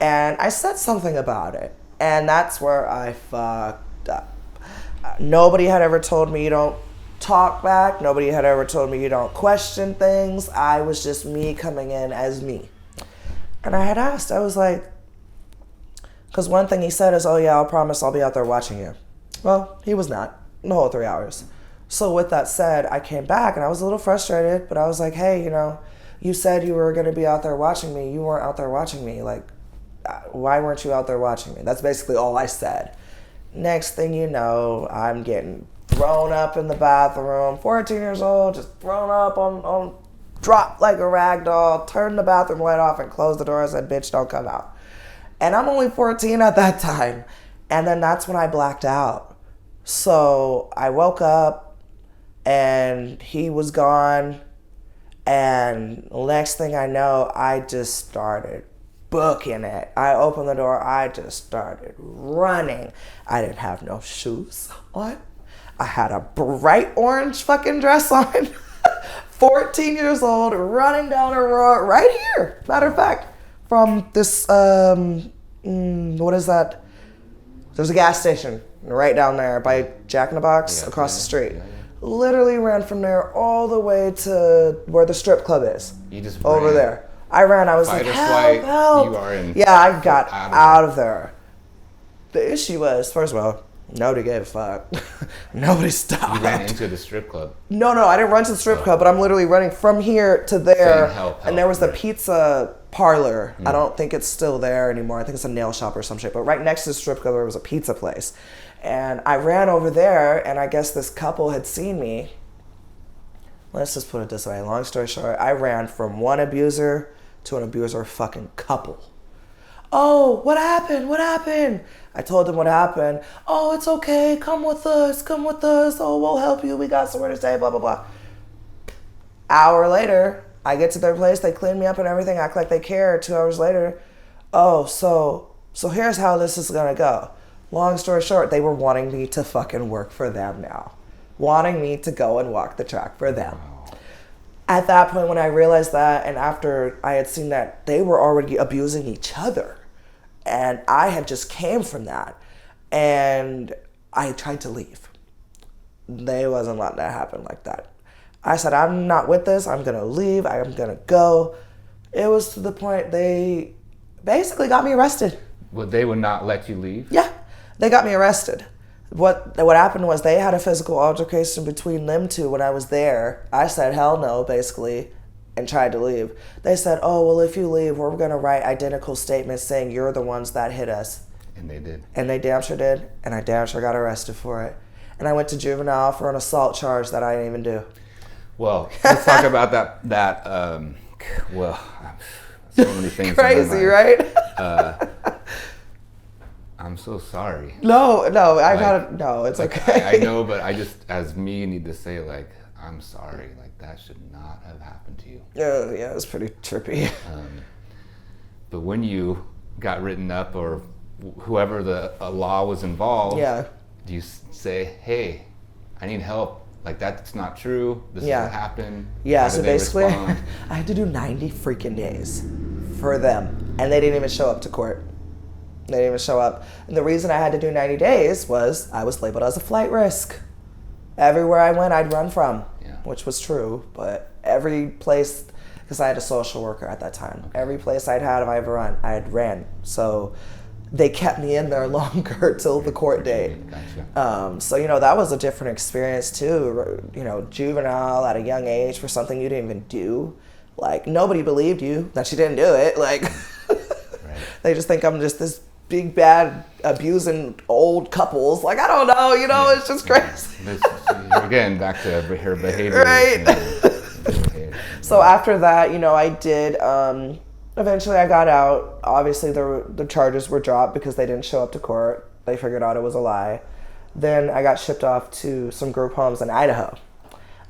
and I said something about it. And that's where I fucked up. Nobody had ever told me you don't talk back. Nobody had ever told me you don't question things. I was just me coming in as me. And I had asked, I was like, because one thing he said is, oh yeah, I'll promise I'll be out there watching you. Well, he was not the whole 3 hours. So with that said, I came back and I was a little frustrated, but I was like, hey, you know, you said you were going to be out there watching me. You weren't out there watching me. Like, why weren't you out there watching me? That's basically all I said. Next thing you know, I'm getting thrown up in the bathroom. 14 years old, just thrown up on dropped like a rag doll, turned the bathroom light off and closed the door. I said, bitch, don't come out. And I'm only 14 at that time. And then that's when I blacked out. So I woke up and he was gone. And next thing I know, I just started booking it. I opened the door. I just started running. I didn't have no shoes on. I had a bright orange fucking dress on. 14 years old, running down a road right here. Matter of fact, from this, what is that? There's a gas station right down there by Jack in the Box across the street. Yeah. Literally ran from there all the way to where the strip club is. You just over ran. There. I ran. I was like, help. You are in. Yeah, I got out of there. The issue was, first of all, nobody gave a fuck. Nobody stopped. You ran into the strip club. No, I didn't run to the strip club, but I'm literally running from here to there. Saying help, and there was the pizza parlor. I don't think it's still there anymore. I think it's a nail shop or some shit. But right next to the strip club, there was a pizza place. And I ran over there, and I guess this couple had seen me. Let's just put it this way. Long story short, I ran from one abuser to an abuser fucking couple. Oh, what happened? What happened? I told them what happened. Oh, it's okay. Come with us. Come with us. Oh, we'll help you. We got somewhere to stay, blah, blah, blah. Hour later, I get to their place. They clean me up and everything. Act like they care. 2 hours later. Oh, so here's how this is going to go. Long story short, they were wanting me to fucking work for them now. Wanting me to go and walk the track for them. At that point, when I realized that, and after I had seen that they were already abusing each other, and I had just came from that, and I tried to leave. They wasn't letting that happen like that. I said, I'm not with this. I'm going to leave. I'm going to go. It was to the point they basically got me arrested. Well, they would not let you leave? Yeah, they got me arrested. What happened was they had a physical altercation between them two when I was there. I said, hell no, basically, and tried to leave. They said, oh, well, if you leave, we're going to write identical statements saying you're the ones that hit us. And they did. And they damn sure did, and I damn sure got arrested for it. And I went to juvenile for an assault charge that I didn't even do. Well, let's talk about that. Well, so many things. Crazy, right? I'm so sorry. No, it's okay. I know, but I just, as me, need to say, like, I'm sorry. Like, that should not have happened to you. Yeah, it was pretty trippy. But when you got written up, or whoever the law was involved, do you say, hey, I need help? Like, that's not true. This doesn't happen. Yeah, so basically, I had to do 90 freaking days for them. And they didn't even show up to court. They didn't even show up. And the reason I had to do 90 days was I was labeled as a flight risk. Everywhere I went, I'd run from, which was true. But every place, because I had a social worker at that time, every place I had ran. So they kept me in there longer till the court date. Gotcha. So, that was a different experience too. Juvenile at a young age for something you didn't even do. Like, nobody believed you that you didn't do it. Like, They just think I'm just this big, bad, abusing old couples. Like, I don't know, it's just crazy. Again, back to her behavior. Right. So after that, I did... Eventually, I got out. Obviously, the charges were dropped because they didn't show up to court. They figured out it was a lie. Then I got shipped off to some group homes in Idaho.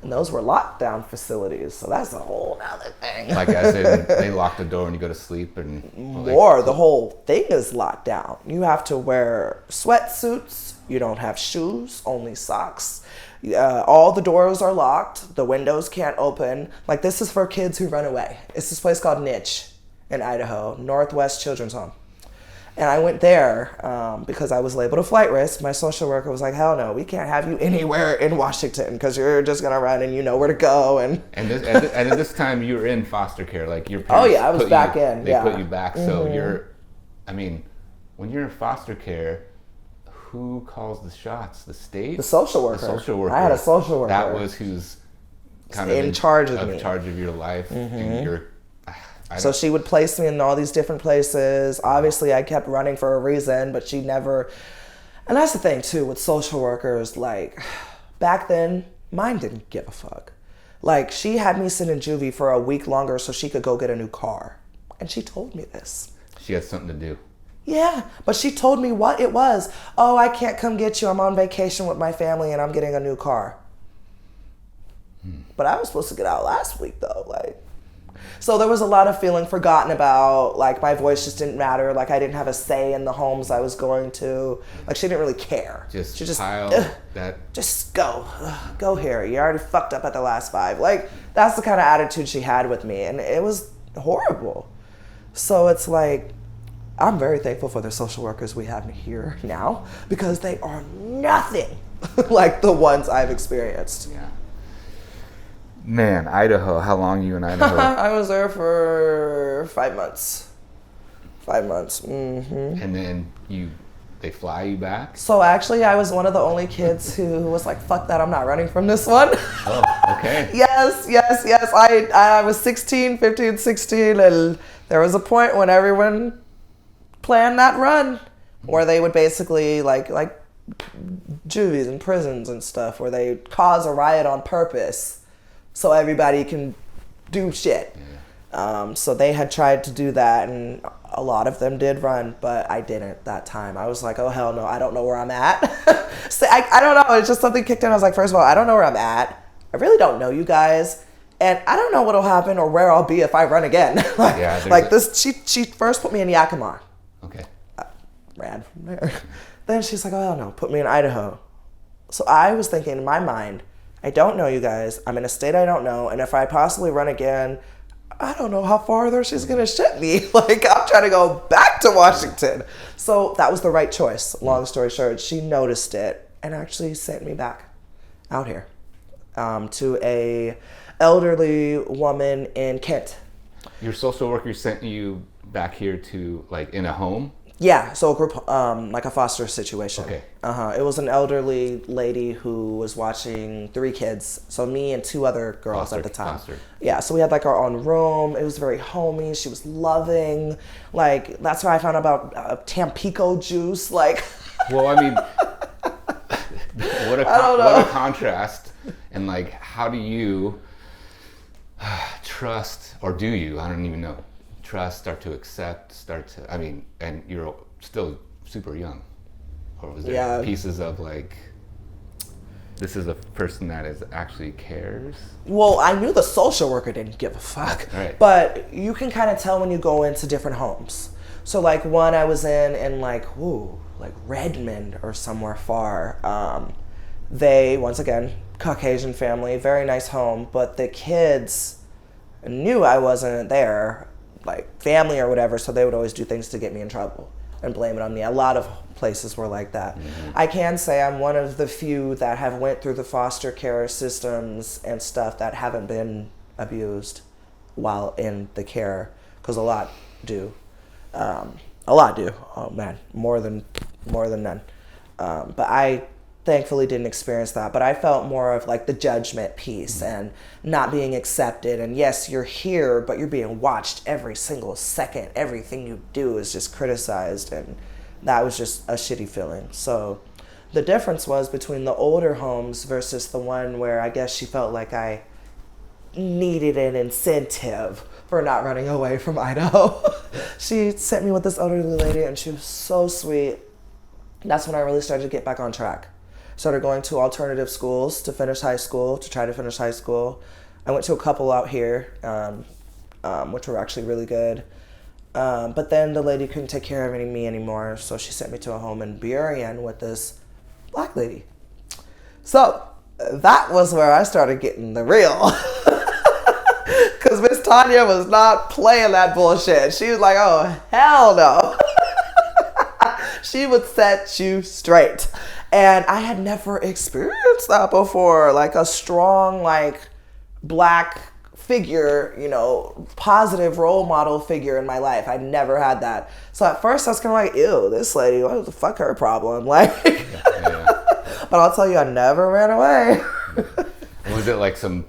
And those were lockdown facilities, so that's a whole other thing. Like I said, they lock the door when you go to sleep. And the whole thing is locked down. You have to wear sweatsuits. You don't have shoes, only socks. All the doors are locked. The windows can't open. Like, this is for kids who run away. It's this place called Niche in Idaho, Northwest Children's Home. And I went there because I was labeled a flight risk. My social worker was like, hell no, we can't have you anywhere in Washington because you're just going to run and you know where to go. And at this time, you were in foster care. Like, your parents I was back in. They put you back. Mm-hmm. So when you're in foster care, who calls the shots? The state? The social worker. The social worker. I had a social worker. That was who's kind of in charge of me. In charge of your life. Mm-hmm. And so she would place me in all these different places. Obviously, I kept running for a reason, but she never... And that's the thing, too, with social workers. Like, back then, mine didn't give a fuck. Like, she had me sit in juvie for a week longer so she could go get a new car. And she told me this. She had something to do. Yeah, but she told me what it was. Oh, I can't come get you. I'm on vacation with my family and I'm getting a new car. But I was supposed to get out last week, though. Like... So there was a lot of feeling forgotten about, like, my voice just didn't matter, like I didn't have a say in the homes I was going to. Like, she didn't really care. She just just go here. You already fucked up at the last 5. Like, that's the kind of attitude she had with me, and it was horrible. So it's like, I'm very thankful for the social workers we have here now, because they are nothing like the ones I've experienced. Yeah. Man, Idaho. How long are you in Idaho? I was there for 5 months. 5 months. Mm-hmm. And then they fly you back? So actually, I was one of the only kids who was like, fuck that, I'm not running from this one. Oh, okay. Yes. I was 15, 16, and there was a point when everyone planned that run where they would basically, like juvies and prisons and stuff, where they cause a riot on purpose so everybody can do shit. Yeah. So they had tried to do that, and a lot of them did run, but I didn't that time. I was like, oh, hell no, I don't know where I'm at. So I don't know. It's just something kicked in. I was like, first of all, I don't know where I'm at. I really don't know you guys. And I don't know what'll happen or where I'll be if I run again. She first put me in Yakima. Okay. Ran from there. Then she's like, oh, hell no, put me in Idaho. So I was thinking in my mind, I don't know, you guys. I'm in a state I don't know. And if I possibly run again, I don't know how farther she's going to ship me. Like, I'm trying to go back to Washington. So that was the right choice. Long story short, she noticed it and actually sent me back out here to a elderly woman in Kent. Your social worker sent you back here to, like, in a home? Yeah, so a group, like a foster situation. Okay. It was an elderly lady who was watching 3 kids. So me and 2 other girls at the time. Foster. Yeah, so we had like our own room. It was very homey. She was loving. Like, that's why I found out about Tampico juice. Like, well, I mean, what a contrast. And like, how do you trust, or do you? I don't even know. Trust, start to accept, and you're still super young. Or was there pieces of like, this is a person that actually cares? Well, I knew the social worker didn't give a fuck. Right. But you can kind of tell when you go into different homes. So like one I was in like Redmond or somewhere far. They, once again, Caucasian family, very nice home, but the kids knew I wasn't there, like family or whatever, so they would always do things to get me in trouble and blame it on me. A lot of places were like that. Mm-hmm. I can say I'm one of the few that have went through the foster care systems and stuff that haven't been abused while in the care, because a lot do. Oh man, more than none. But I thankfully didn't experience that, but I felt more of like the judgment piece and not being accepted. And yes, you're here, but you're being watched every single second. Everything you do is just criticized, and that was just a shitty feeling. So the difference was between the older homes versus the one where I guess she felt like I needed an incentive for not running away from Idaho. She sent me with this elderly lady, and she was so sweet. That's when I really started to get back on track. Started going to alternative schools to try to finish high school. I went to a couple out here, which were actually really good. But then the lady couldn't take care of me anymore, so she sent me to a home in Burien with this black lady. So that was where I started getting the real. Because Miss Tanya was not playing that bullshit. She was like, oh, hell no. She would set you straight. And I had never experienced that before. Like a strong, like, black figure, positive role model figure in my life. I'd never had that. So at first I was kind of like, ew, this lady, what the fuck her problem? Like, yeah. But I'll tell you, I never ran away. Was it like some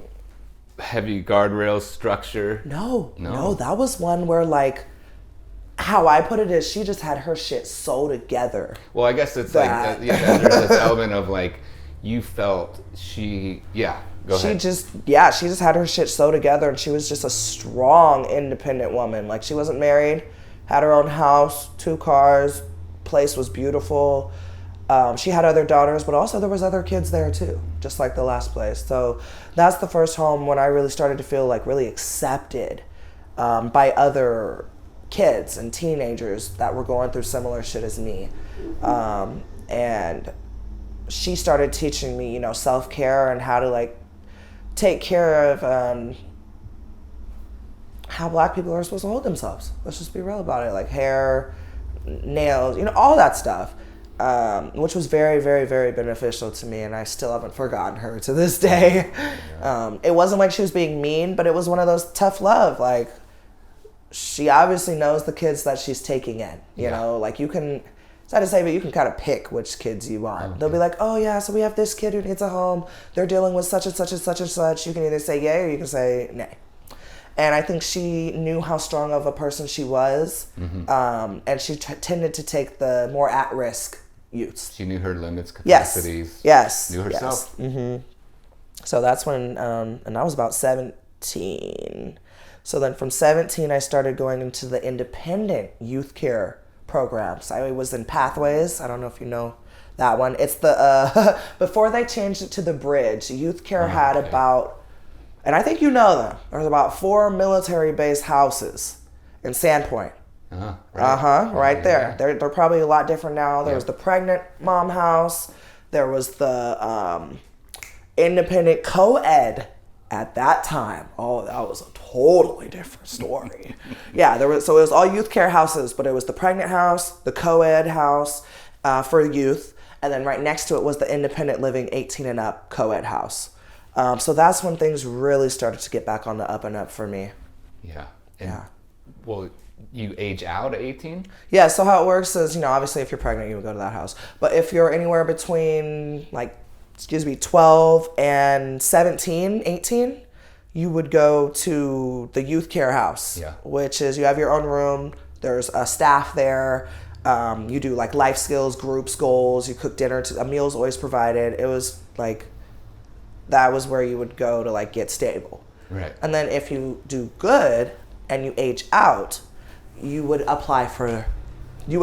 heavy guardrail structure? No, that was one where, like, how I put it is she just had her shit so together. Well, I guess it's there's this element of like, you felt go ahead. She just had her shit so together, and she was just a strong, independent woman. Like, she wasn't married, had her own house, 2 cars, place was beautiful. She had other daughters, but also there was other kids there too, just like the last place. So that's the first home when I really started to feel like really accepted by other kids and teenagers that were going through similar shit as me. And she started teaching me, self-care and how to like take care of how black people are supposed to hold themselves. Let's just be real about it. Like hair, nails, all that stuff. Which was very, very, very beneficial to me, and I still haven't forgotten her to this day. It wasn't like she was being mean, but it was one of those tough love. Like, she obviously knows the kids that she's taking in, you know, like you can, it's not to say, but you can kind of pick which kids you want. Okay. They'll be like, oh yeah, so we have this kid who needs a home. They're dealing with such and such and such and such. You can either say yay or you can say nay. And I think she knew how strong of a person she was. Mm-hmm. And she tended to take the more at-risk youths. She knew her limits, capacities. Yes. Knew herself. Yes. Mm-hmm. So that's when, and I was about 17. So then from 17, I started going into the independent youth care programs. I was in Pathways. I don't know if you know that one. It's the, before they changed it to the Bridge, youth care had about, and I think you know them, there's about 4 military-based houses in Sandpoint. Right there. Yeah. They're probably a lot different now. There was the pregnant mom house. There was the independent co-ed at that time. Oh, that was a totally different story. Yeah, it was all youth care houses, but it was the pregnant house, the co-ed house for youth, and then right next to it was the independent living 18 and up co-ed house. So that's when things really started to get back on the up and up for me. Yeah. Well, you age out at 18? Yeah, so how it works is, obviously if you're pregnant, you would go to that house. But if you're anywhere between 12 and 17, 18, you would go to the youth care house, which is you have your own room. There's a staff there. You do life skills, groups, goals. You cook dinner. A meal's always provided. It was that was where you would go to get stable. Right. And then if you do good and you age out, you would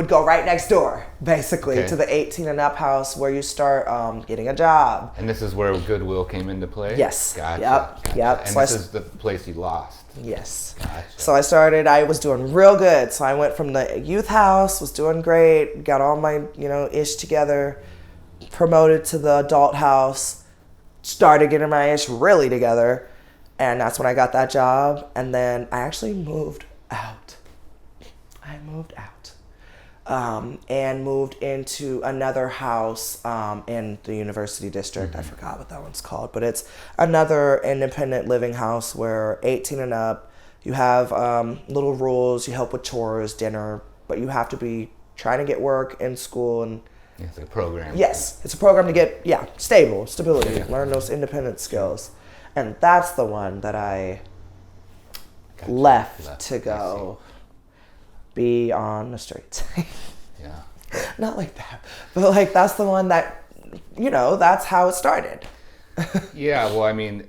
go right next door, basically, to the 18 and up house where you start getting a job. And this is where Goodwill came into play? Yes. Gotcha. Yep. And so this is the place you lost? Yes. Gotcha. So I was doing real good. So I went from the youth house, was doing great, got all my, ish together, promoted to the adult house, started getting my ish really together. And that's when I got that job. And then I actually moved out. And moved into another house in the University District. I forgot what that one's called, but it's another independent living house where 18 and up, you have little rules, you help with chores, dinner, but you have to be trying to get work in school. And it's a program. Yes, it's a program to get, stability, learn those independent skills. And that's the one that I left to go be on the streets. Yeah. Not like that. But that's the one that, that's how it started. Yeah, well, I mean,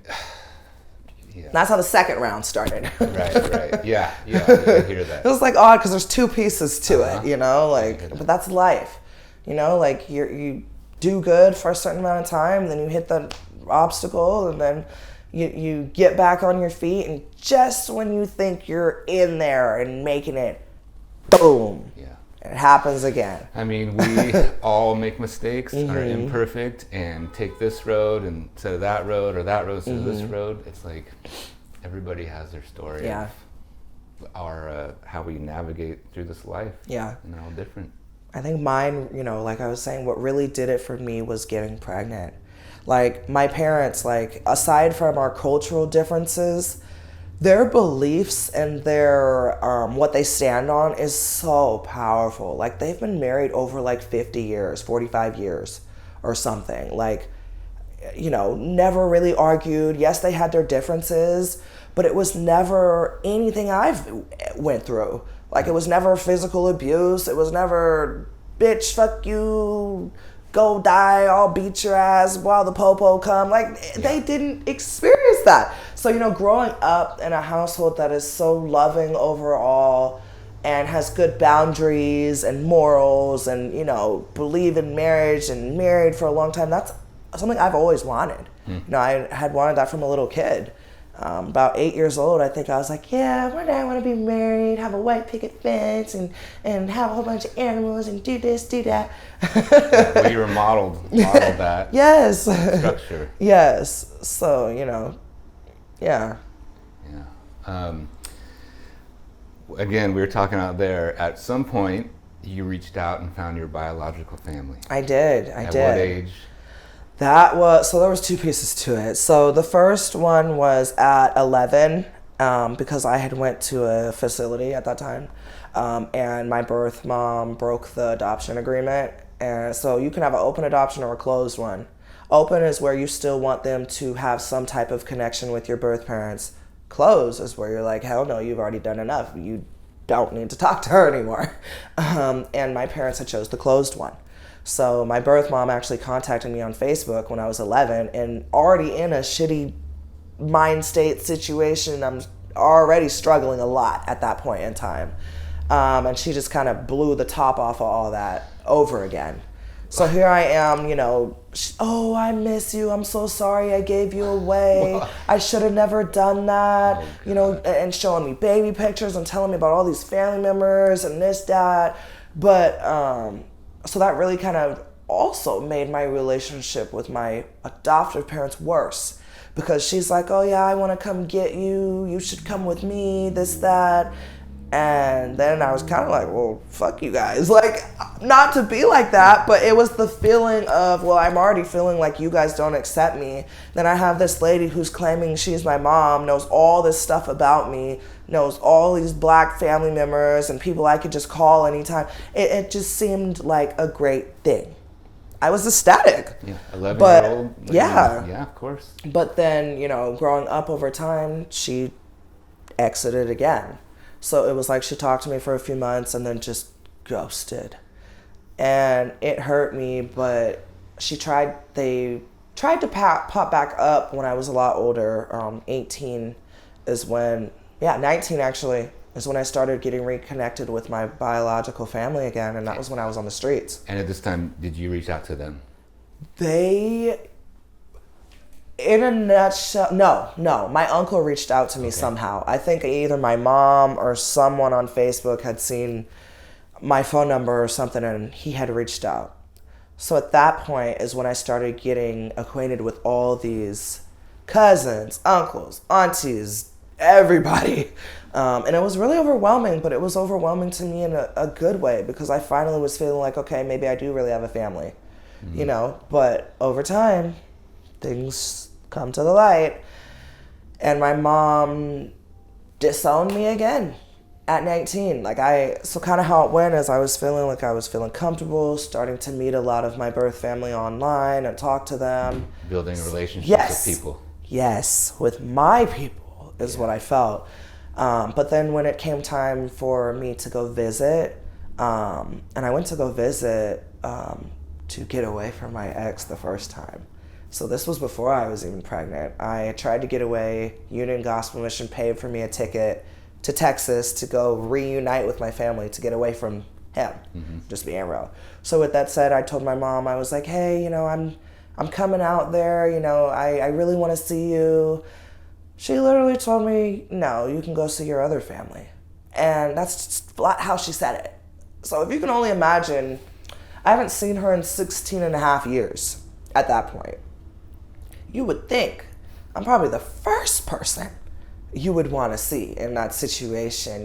that's how the second round started. Right. Yeah, I hear that. It was odd because there's two pieces to it, but that's life. You do good for a certain amount of time, then you hit the obstacle, and then you get back on your feet, and just when you think you're in there and making it, boom. Yeah. It happens again. I mean, we all make mistakes, are imperfect, and take this road instead of that road, or that road instead of this road. It's everybody has their story of our how we navigate through this life. Yeah. And they're all different. I think mine, like I was saying, what really did it for me was getting pregnant. My parents, aside from our cultural differences, their beliefs and their what they stand on is so powerful. They've been married over 50 years, 45 years or something. Never really argued. Yes, they had their differences, but it was never anything I've went through. It was never physical abuse. It was never, bitch, fuck you, go die, I'll beat your ass while the popo come. They didn't experience that. So, growing up in a household that is so loving overall and has good boundaries and morals and, believe in marriage and married for a long time, that's something I've always wanted. I had wanted that from a little kid. About 8 years old, I think I was one day I want to be married, have a white picket fence, and have a whole bunch of animals and do this, do that. Well, you were modeled that. Yes. Structure. Yes. So, yeah. Yeah. Again, we were talking out there. At some point, you reached out and found your biological family. I did. At what age? There was two pieces to it. So the first one was at 11, because I had went to a facility at that time, and my birth mom broke the adoption agreement. And so you can have an open adoption or a closed one. Open is where you still want them to have some type of connection with your birth parents. Closed is where you're hell no, you've already done enough. You don't need to talk to her anymore. And my parents had chose the closed one. So my birth mom actually contacted me on Facebook when I was 11, and already in a shitty mind state situation. I'm already struggling a lot at that point in time. And she just kind of blew the top off of all that over again. So here I am, oh, I miss you. I'm so sorry I gave you away. I should have never done that. And showing me baby pictures and telling me about all these family members and this, that. But, so that really kind of also made my relationship with my adoptive parents worse, because she's like, oh yeah, I want to come get you. You should come with me, this, that. And then I was kind of like, well, fuck you guys. Like, not to be like that, but it was the feeling of, well, I'm already feeling like you guys don't accept me. Then I have this lady who's claiming she's my mom, knows all this stuff about me, knows all these black family members and people I could just call anytime. It just seemed like a great thing. I was ecstatic. Yeah, 11-year-old. Yeah. Yeah, of course. But then, growing up over time, she exited again. So it was like she talked to me for a few months and then just ghosted. And it hurt me, but they tried to pop back up when I was a lot older. 18 is when, 19 actually, is when I started getting reconnected with my biological family again. And that was when I was on the streets. And at this time, did you reach out to them? In a nutshell, no. My uncle reached out to me somehow. I think either my mom or someone on Facebook had seen my phone number or something, and he had reached out. So at that point is when I started getting acquainted with all these cousins, uncles, aunties, everybody. And it was really overwhelming, but it was overwhelming to me in a good way, because I finally was feeling like, okay, maybe I do really have a family, But over time, things come to the light, and my mom disowned me again at 19. So kind of how it went is I was feeling comfortable, starting to meet a lot of my birth family online and talk to them. Building relationships with people. Yes, with my people is what I felt. But then when it came time for me to go visit, and I went to go visit to get away from my ex the first time. So this was before I was even pregnant. I tried to get away. Union Gospel Mission paid for me a ticket to Texas to go reunite with my family, to get away from him, just being real. So with that said, I told my mom, I was like, hey, I'm coming out there, I really want to see you. She literally told me, no, you can go see your other family. And that's just flat how she said it. So if you can only imagine, I haven't seen her in 16 and a half years at that point. You would think I'm probably the first person you would want to see in that situation,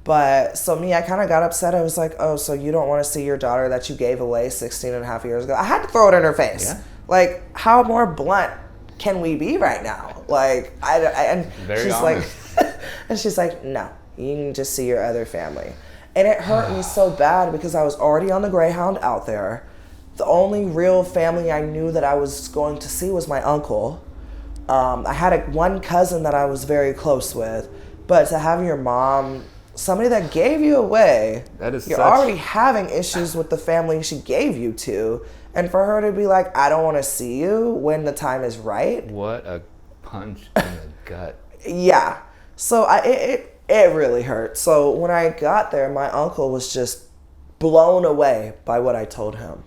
But so me, I kind of got upset. I was like, oh, so you don't want to see your daughter that you gave away 16 and a half years ago? I had to throw it in her face. Yeah. Like, how more blunt can we be right now? Like, and very she's honest. and she's like, no, you can just see your other family. And it hurt me so bad, because I was already on the Greyhound out there. The only real family I knew that I was going to see was my uncle. I had one cousin that I was very close with, but to have your mom, somebody that gave you away, you're already having issues with the family she gave you to, and for her to be like, I don't want to see you when the time is right. What a punch in the gut. Yeah. So it really hurt. So when I got there, my uncle was just blown away by what I told him.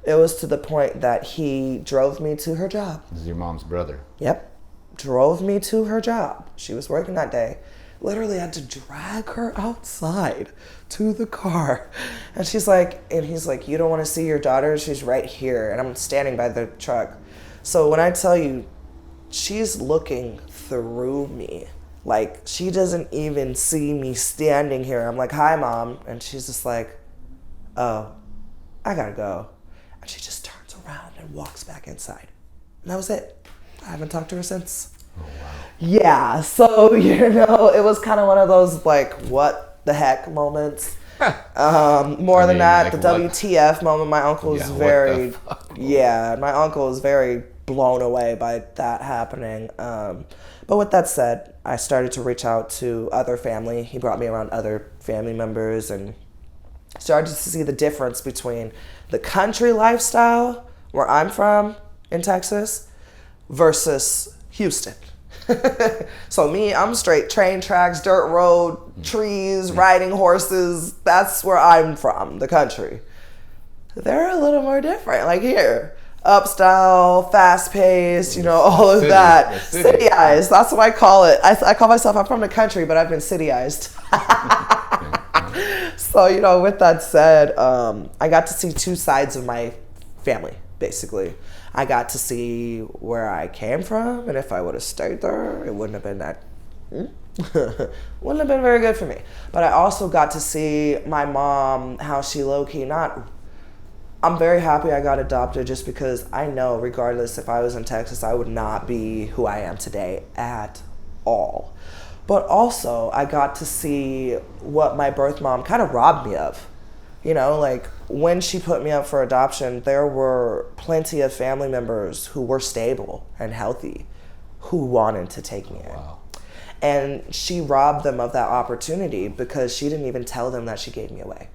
It was to the point that he drove me to her job. This is your mom's brother. Yep. Drove me to her job. She was working that day. Literally had to drag her outside to the car. And he's like, you don't want to see your daughter? She's right here. And I'm standing by the truck. So when I tell you, she's looking through me. Like, she doesn't even see me standing here. I'm like, hi, Mom. And she's just like, oh, I gotta go. And she just turns around and walks back inside. And that was it. I haven't talked to her since. Oh, wow. Yeah, so, it was kind of one of those, like, what the heck moments. More than that, like, the WTF moment, my uncle was my uncle was very blown away by that happening. But with that said, I started to reach out to other family. He brought me around other family members and started to see the difference between the country lifestyle, where I'm from in Texas, versus Houston. So me, I'm straight train tracks, dirt road, trees, riding horses. That's where I'm from, the country. They're a little more different. Like here, upstyle, fast paced, all of that. Cityized. That's what I call it. I call myself, I'm from the country, but I've been cityized. So, you know, with that said, I got to see two sides of my family, basically. I got to see where I came from, and if I would have stayed there, it wouldn't have been that, wouldn't have been very good for me. But I also got to see my mom, how she low-key I'm very happy I got adopted just because I know regardless if I was in Texas, I would not be who I am today at all. But also, I got to see what my birth mom kind of robbed me of. You know, like when she put me up for adoption, there were plenty of family members who were stable and healthy who wanted to take me in. Wow. And she robbed them of that opportunity because she didn't even tell them that she gave me away.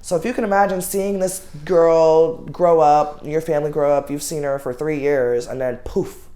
So if you can imagine seeing this girl grow up, your family grow up, you've seen her for 3 years, and then poof,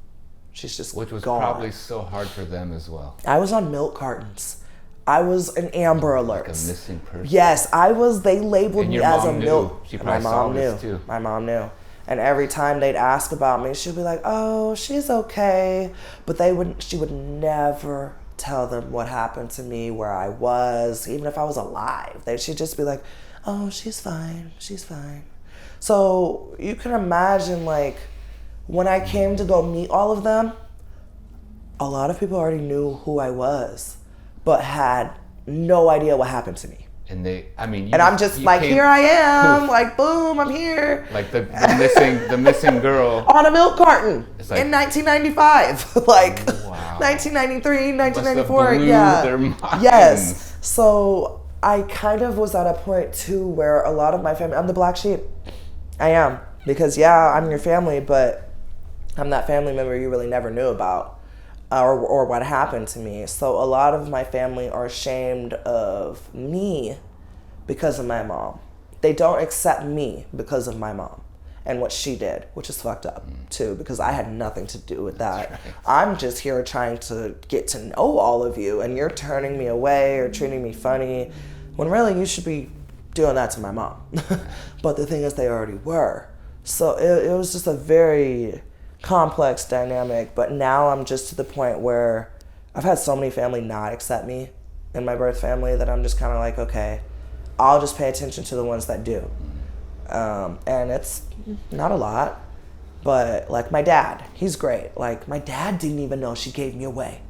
she's just Which was gone. probably so hard for them as well. I was on milk cartons. I was an Amber Alerts. Like a missing person. Yes, I was. They labeled me as a milk. She probably saw this too. My mom knew. And every time they'd ask about me, she'd be like, "Oh, she's okay," but she would never tell them what happened to me, where I was, even if I was alive. She'd just be like, "Oh, she's fine. She's fine." So you can imagine, like, when I came to go meet all of them, a lot of people already knew who I was, but had no idea what happened to me. And I'm just like, here I am, like, boom, I'm here. Like the missing girl. On a milk carton Like, in 1995. Like, wow. 1993, Must have 1994, blew yeah. their minds. Yes. So I kind of was at a point too where a lot of my family, I'm the black sheep. I am. Because yeah, I'm your family, but I'm that family member you really never knew about. Or what happened to me. So a lot of my family are ashamed of me because of my mom. They don't accept me because of my mom and what she did, which is fucked up too, because I had nothing to do with that. Right. I'm just here trying to get to know all of you, and you're turning me away or treating me funny, when really you should be doing that to my mom. But the thing is, they already were. So it was just a very complex dynamic, but now I'm just to the point where I've had so many family not accept me in my birth family that I'm just kind of like, okay, I'll just pay attention to the ones that do. And it's not a lot, but like my dad, he's great. Like my dad didn't even know she gave me away.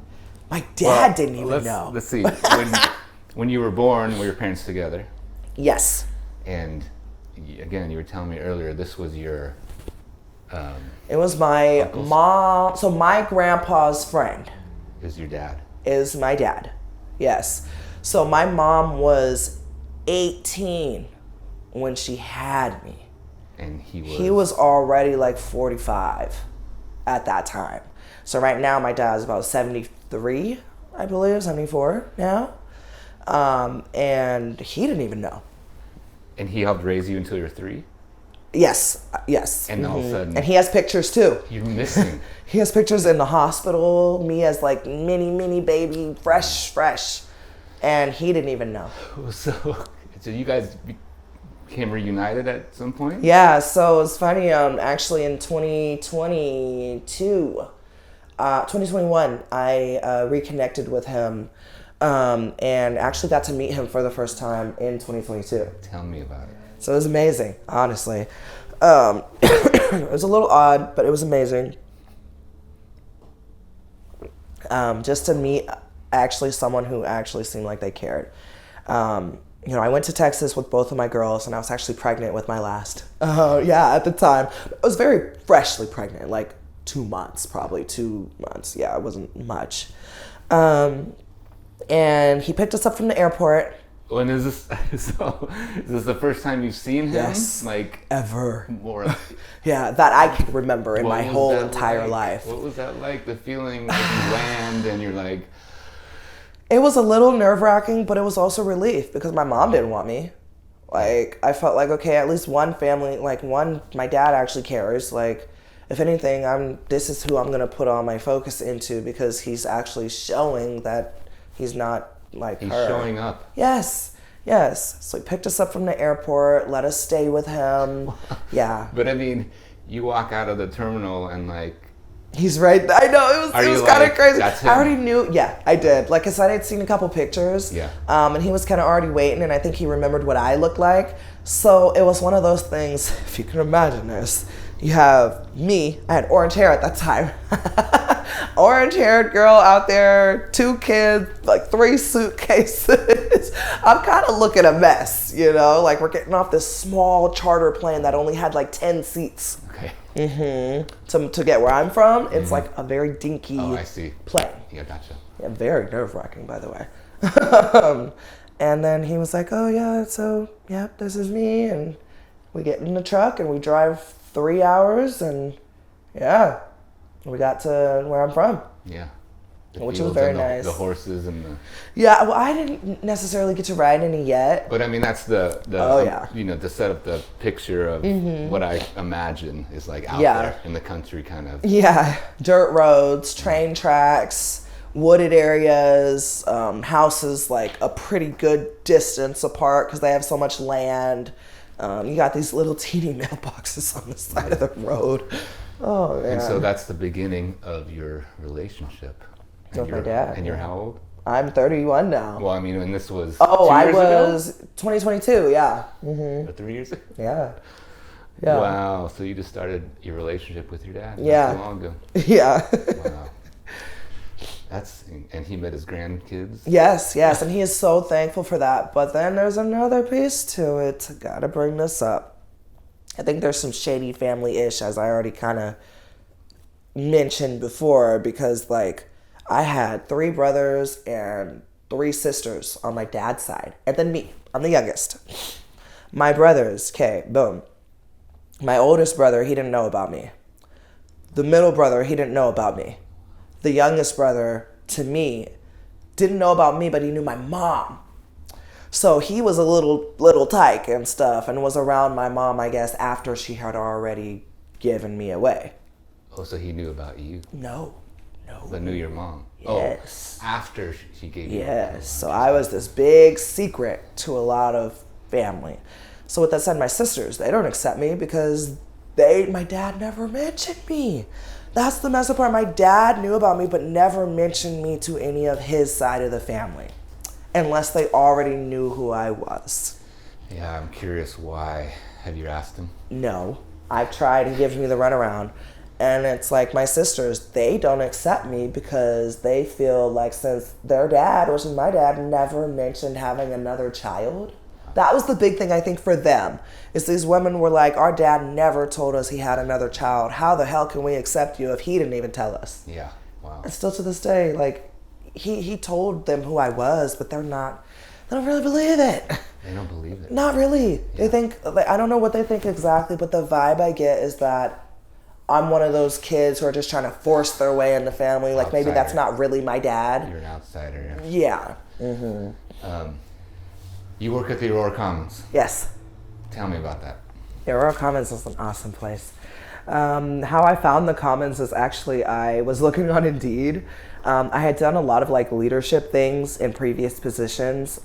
My dad didn't even know. Let's see. When you were born, were your parents together? Yes. And again, you were telling me earlier, this was your it was my uncle's? mom. So my grandpa's friend is your dad. Is my dad. Yes. So my mom was 18 when she had me. And he was already like 45 at that time. So right now my dad's about 73, I believe, 74 now. And he didn't even know. And he helped raise you until you're 3? Yes. And all of a sudden... And he has pictures too. You're missing. He has pictures in the hospital, me as like mini baby, fresh. And he didn't even know. So you guys became reunited at some point? Yeah, so it's funny, actually in 2021, I reconnected with him and actually got to meet him for the first time in 2022. Tell me about it. So it was amazing, honestly. It was a little odd, but it was amazing. Just to meet actually someone who actually seemed like they cared. I went to Texas with both of my girls, and I was actually pregnant with my last. At the time. I was very freshly pregnant, like 2 months, probably 2 months. Yeah, it wasn't much. And he picked us up from the airport. When is this? So, is this the first time you've seen him? Yes. Like ever. More. Yeah, that I can remember in my whole entire life. What was that like? The feeling when you land and you're like. It was a little nerve-wracking, but it was also relief because my mom didn't want me. Like, I felt like, okay, at least one family, my dad actually cares. Like, if anything, this is who I'm going to put all my focus into because he's actually showing that he's not like he's her. Showing up. Yes. So he picked us up from the airport, let us stay with him. Yeah. But I mean, you walk out of the terminal and like, He's right. I know it was kind of crazy. That's him? I already knew. Yeah, I did. Like I said, I'd seen a couple pictures. Yeah. And he was kind of already waiting, and I think he remembered what I looked like. So it was one of those things. If you can imagine this, you have me. I had orange hair at that time. Orange-haired girl out there, 2 kids, like 3 suitcases. I'm kind of looking a mess, you know. Like we're getting off this small charter plane that only had like 10 seats. Okay. To get where I'm from, it's like a very dinky I see. plane. Yeah, gotcha. Yeah, very nerve-wracking, by the way. And then he was like, oh yeah, so yeah, this is me. And we get in the truck and we drive 3 hours, and yeah, we got to where I'm from. Yeah. Which was very nice. The horses and the... Yeah, well, I didn't necessarily get to ride any yet. But I mean, that's the you know, to set up the picture of what I imagine is like out there in the country kind of. Yeah, dirt roads, train tracks, wooded areas, houses like a pretty good distance apart because they have so much land. You got these little teeny mailboxes on the side of the road. Oh, man. And so that's the beginning of your relationship. With my dad. And you're how old? I'm 31 now. Well, I mean, when this was 2 years ago? 2022, yeah. Or 3 years ago? Yeah. Yeah. Wow, so you just started your relationship with your dad not too long ago. Yeah. Wow. And he met his grandkids? Yes, and he is so thankful for that. But then there's another piece to it. Gotta bring this up. I think there's some shady family-ish, as I already kind of mentioned before, because like I had 3 brothers and 3 sisters on my dad's side, and then me. I'm the youngest. My brothers, okay, boom. My oldest brother, he didn't know about me. The middle brother, he didn't know about me. The youngest brother, to me, didn't know about me, but he knew my mom. So he was a little tyke and stuff, and was around my mom, I guess, after she had already given me away. Oh, so he knew about you? No. But knew your mom? Yes. Oh, after she gave you? Yes. So I was this big secret to a lot of family. So with that said, my sisters, they don't accept me because my dad never mentioned me. That's the messed up part. My dad knew about me, but never mentioned me to any of his side of the family, unless they already knew who I was. Yeah, I'm curious why. Have you asked him? No. I've tried. He gives me the runaround. And it's like my sisters, they don't accept me because they feel like since their dad, which is my dad, never mentioned having another child. That was the big thing, I think, for them. Is these women were like, our dad never told us he had another child. How the hell can we accept you if he didn't even tell us? Yeah, wow. And still to this day, like, he told them who I was, but they don't really believe it. They don't believe it. Not really. Yeah. They think, I don't know what they think exactly, but the vibe I get is that I'm one of those kids who are just trying to force their way in the family. Like, outsider. Maybe that's not really my dad. You're an outsider. Yeah. Mm-hmm. You work at the Aurora Commons. Yes. Tell me about that. The Aurora Commons is an awesome place. How I found the Commons is actually I was looking on Indeed. I had done a lot of like leadership things in previous positions,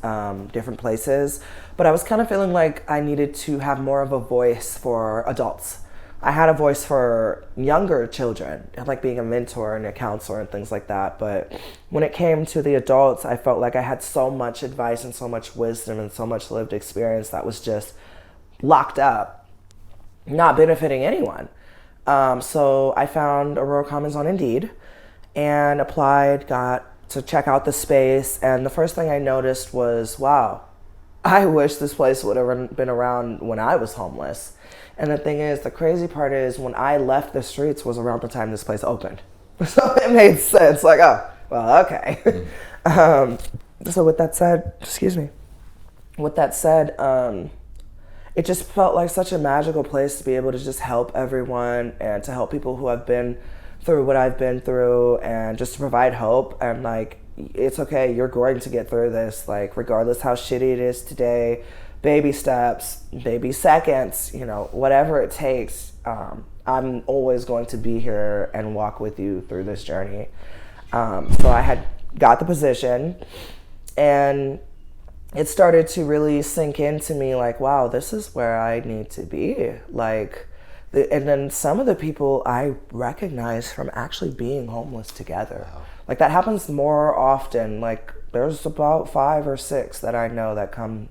different places, but I was kind of feeling like I needed to have more of a voice for adults. I had a voice for younger children, like being a mentor and a counselor and things like that. But when it came to the adults, I felt like I had so much advice and so much wisdom and so much lived experience that was just locked up, not benefiting anyone. So I found Aurora Commons on Indeed and applied, got to check out the space. And the first thing I noticed was, wow, I wish this place would have been around when I was homeless. And the thing is, the crazy part is when I left the streets was around the time this place opened. So it made sense. Like, oh, well, okay. So with that said, it just felt like such a magical place to be able to just help everyone and to help people who have been through what I've been through and just to provide hope. And like, it's okay, you're going to get through this, like regardless how shitty it is today. Baby steps, baby seconds, whatever it takes. I'm always going to be here and walk with you through this journey. So I had got the position and it started to really sink into me like, wow, this is where I need to be. Like, And then some of the people I recognize from actually being homeless together. Wow. Like that happens more often. Like there's about 5 or 6 that I know that come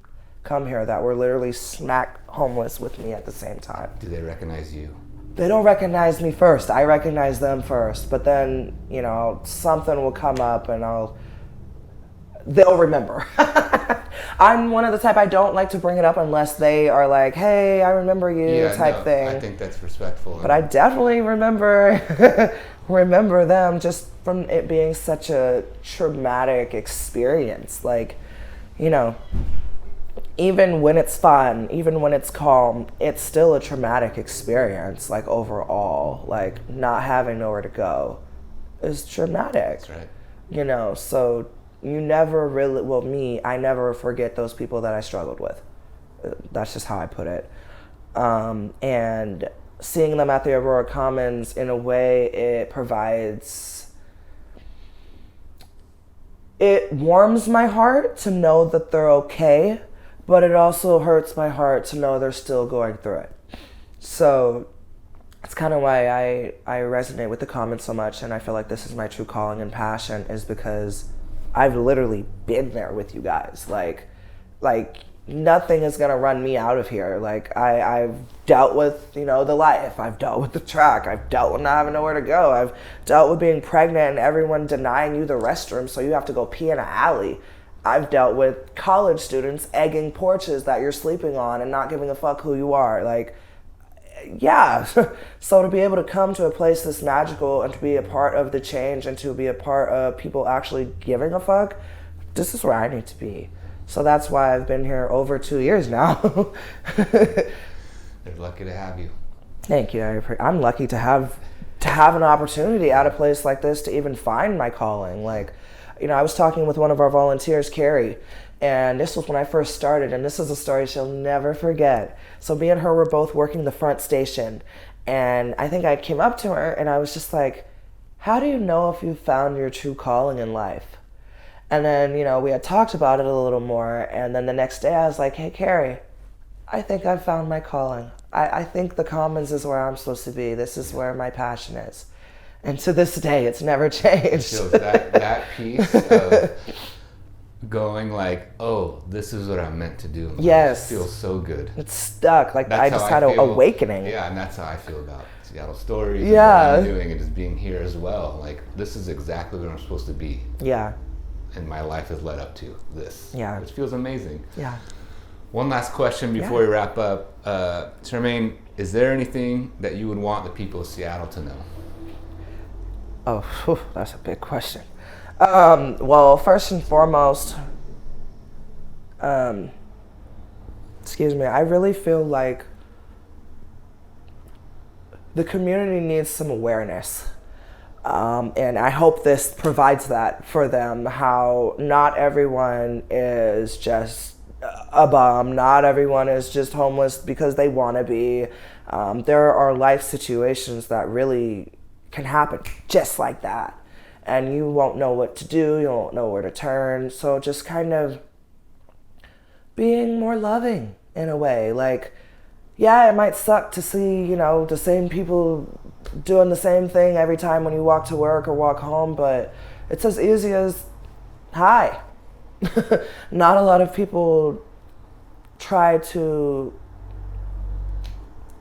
here that were literally smack homeless with me at the same time. Do they recognize you? They don't recognize me first. I recognize them first. But then, you know, something will come up and they'll remember. I'm one of the type, I don't like to bring it up unless they are like, hey, I remember you type thing. I think that's respectful. But I definitely remember them just from it being such a traumatic experience. Like, you know, even when it's fun, even when it's calm, it's still a traumatic experience, like overall. Like not having nowhere to go is traumatic. That's right. You know, so you never really, well, me, I never forget those people that I struggled with. That's just how I put it. And seeing them at the Aurora Commons, in a way, it warms my heart to know that they're okay, but it also hurts my heart to know they're still going through it. So it's kind of why I resonate with the Commons so much, and I feel like this is my true calling and passion, is because I've literally been there with you guys. Like nothing is gonna run me out of here. Like I've dealt with, you know, the life. I've dealt with the track. I've dealt with not having nowhere to go. I've dealt with being pregnant and everyone denying you the restroom, so you have to go pee in an alley. I've dealt with college students egging porches that you're sleeping on and not giving a fuck who you are. Like, yeah. So to be able to come to a place this magical and to be a part of the change and to be a part of people actually giving a fuck, this is where I need to be. So that's why I've been here over 2 years now. They're lucky to have you. Thank you. I'm lucky to have an opportunity at a place like this to even find my calling. Like, you know, I was talking with one of our volunteers, Carrie, and this was when I first started, and this is a story she'll never forget. So me and her were both working the front station, and I think I came up to her and I was just like, how do you know if you found your true calling in life? And then, you know, we had talked about it a little more, and then the next day I was like, hey, Carrie, I think I've found my calling. I think the Commons is where I'm supposed to be. This is where my passion is. And to this day, it's never changed. So that piece of going like, oh, this is what I'm meant to do. Yes. It feels so good. It's stuck. Like That's I just had an awakening. Yeah, and that's how I feel about Seattle Stories. Yeah. And what I'm doing and just being here as well. Like, this is exactly where I'm supposed to be. Yeah. And my life has led up to this. Yeah. Which feels amazing. Yeah. One last question before we wrap up. Charmayne, is there anything that you would want the people of Seattle to know? Oh, whew, that's a big question. Well, first and foremost, excuse me, I really feel like the community needs some awareness. And I hope this provides that for them, how not everyone is just a bum, not everyone is just homeless because they want to be. There are life situations that really can happen just like that, and you won't know what to do, you won't know where to turn. So just kind of being more loving in a way. Like, yeah, it might suck to see, you know, the same people doing the same thing every time when you walk to work or walk home, but it's as easy as hi. Not a lot of people try to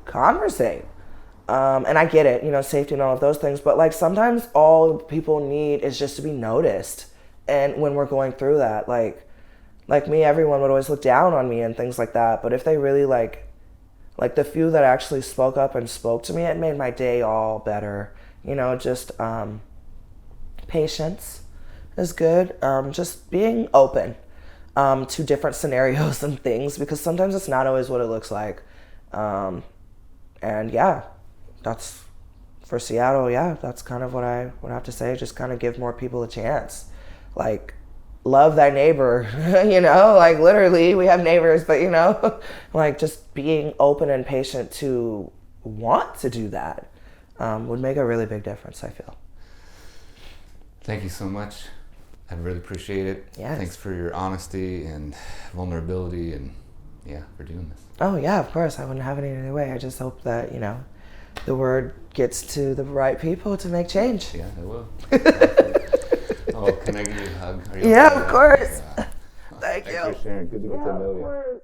conversate. And I get it, you know, safety and all of those things, but like sometimes all people need is just to be noticed. And when we're going through that, like me, everyone would always look down on me and things like that. But if they really like the few that actually spoke up and spoke to me, it made my day all better. You know, just patience is good. Just being open to different scenarios and things, because sometimes it's not always what it looks like. And yeah, that's for Seattle. Yeah, that's kind of what I would have to say. Just kind of give more people a chance. Like, love thy neighbor, you know, like literally we have neighbors, but you know, like just being open and patient to want to do that would make a really big difference, I feel. Thank you so much. I really appreciate it. Yes. Thanks for your honesty and vulnerability and for doing this. Oh yeah, of course. I wouldn't have it any other way. I just hope that, you know, the word gets to the right people to make change. Yeah, it will. Oh, can I give you a hug? Yeah, of course. Yeah. Thank you. Thanks for sharing. Good to get to know you.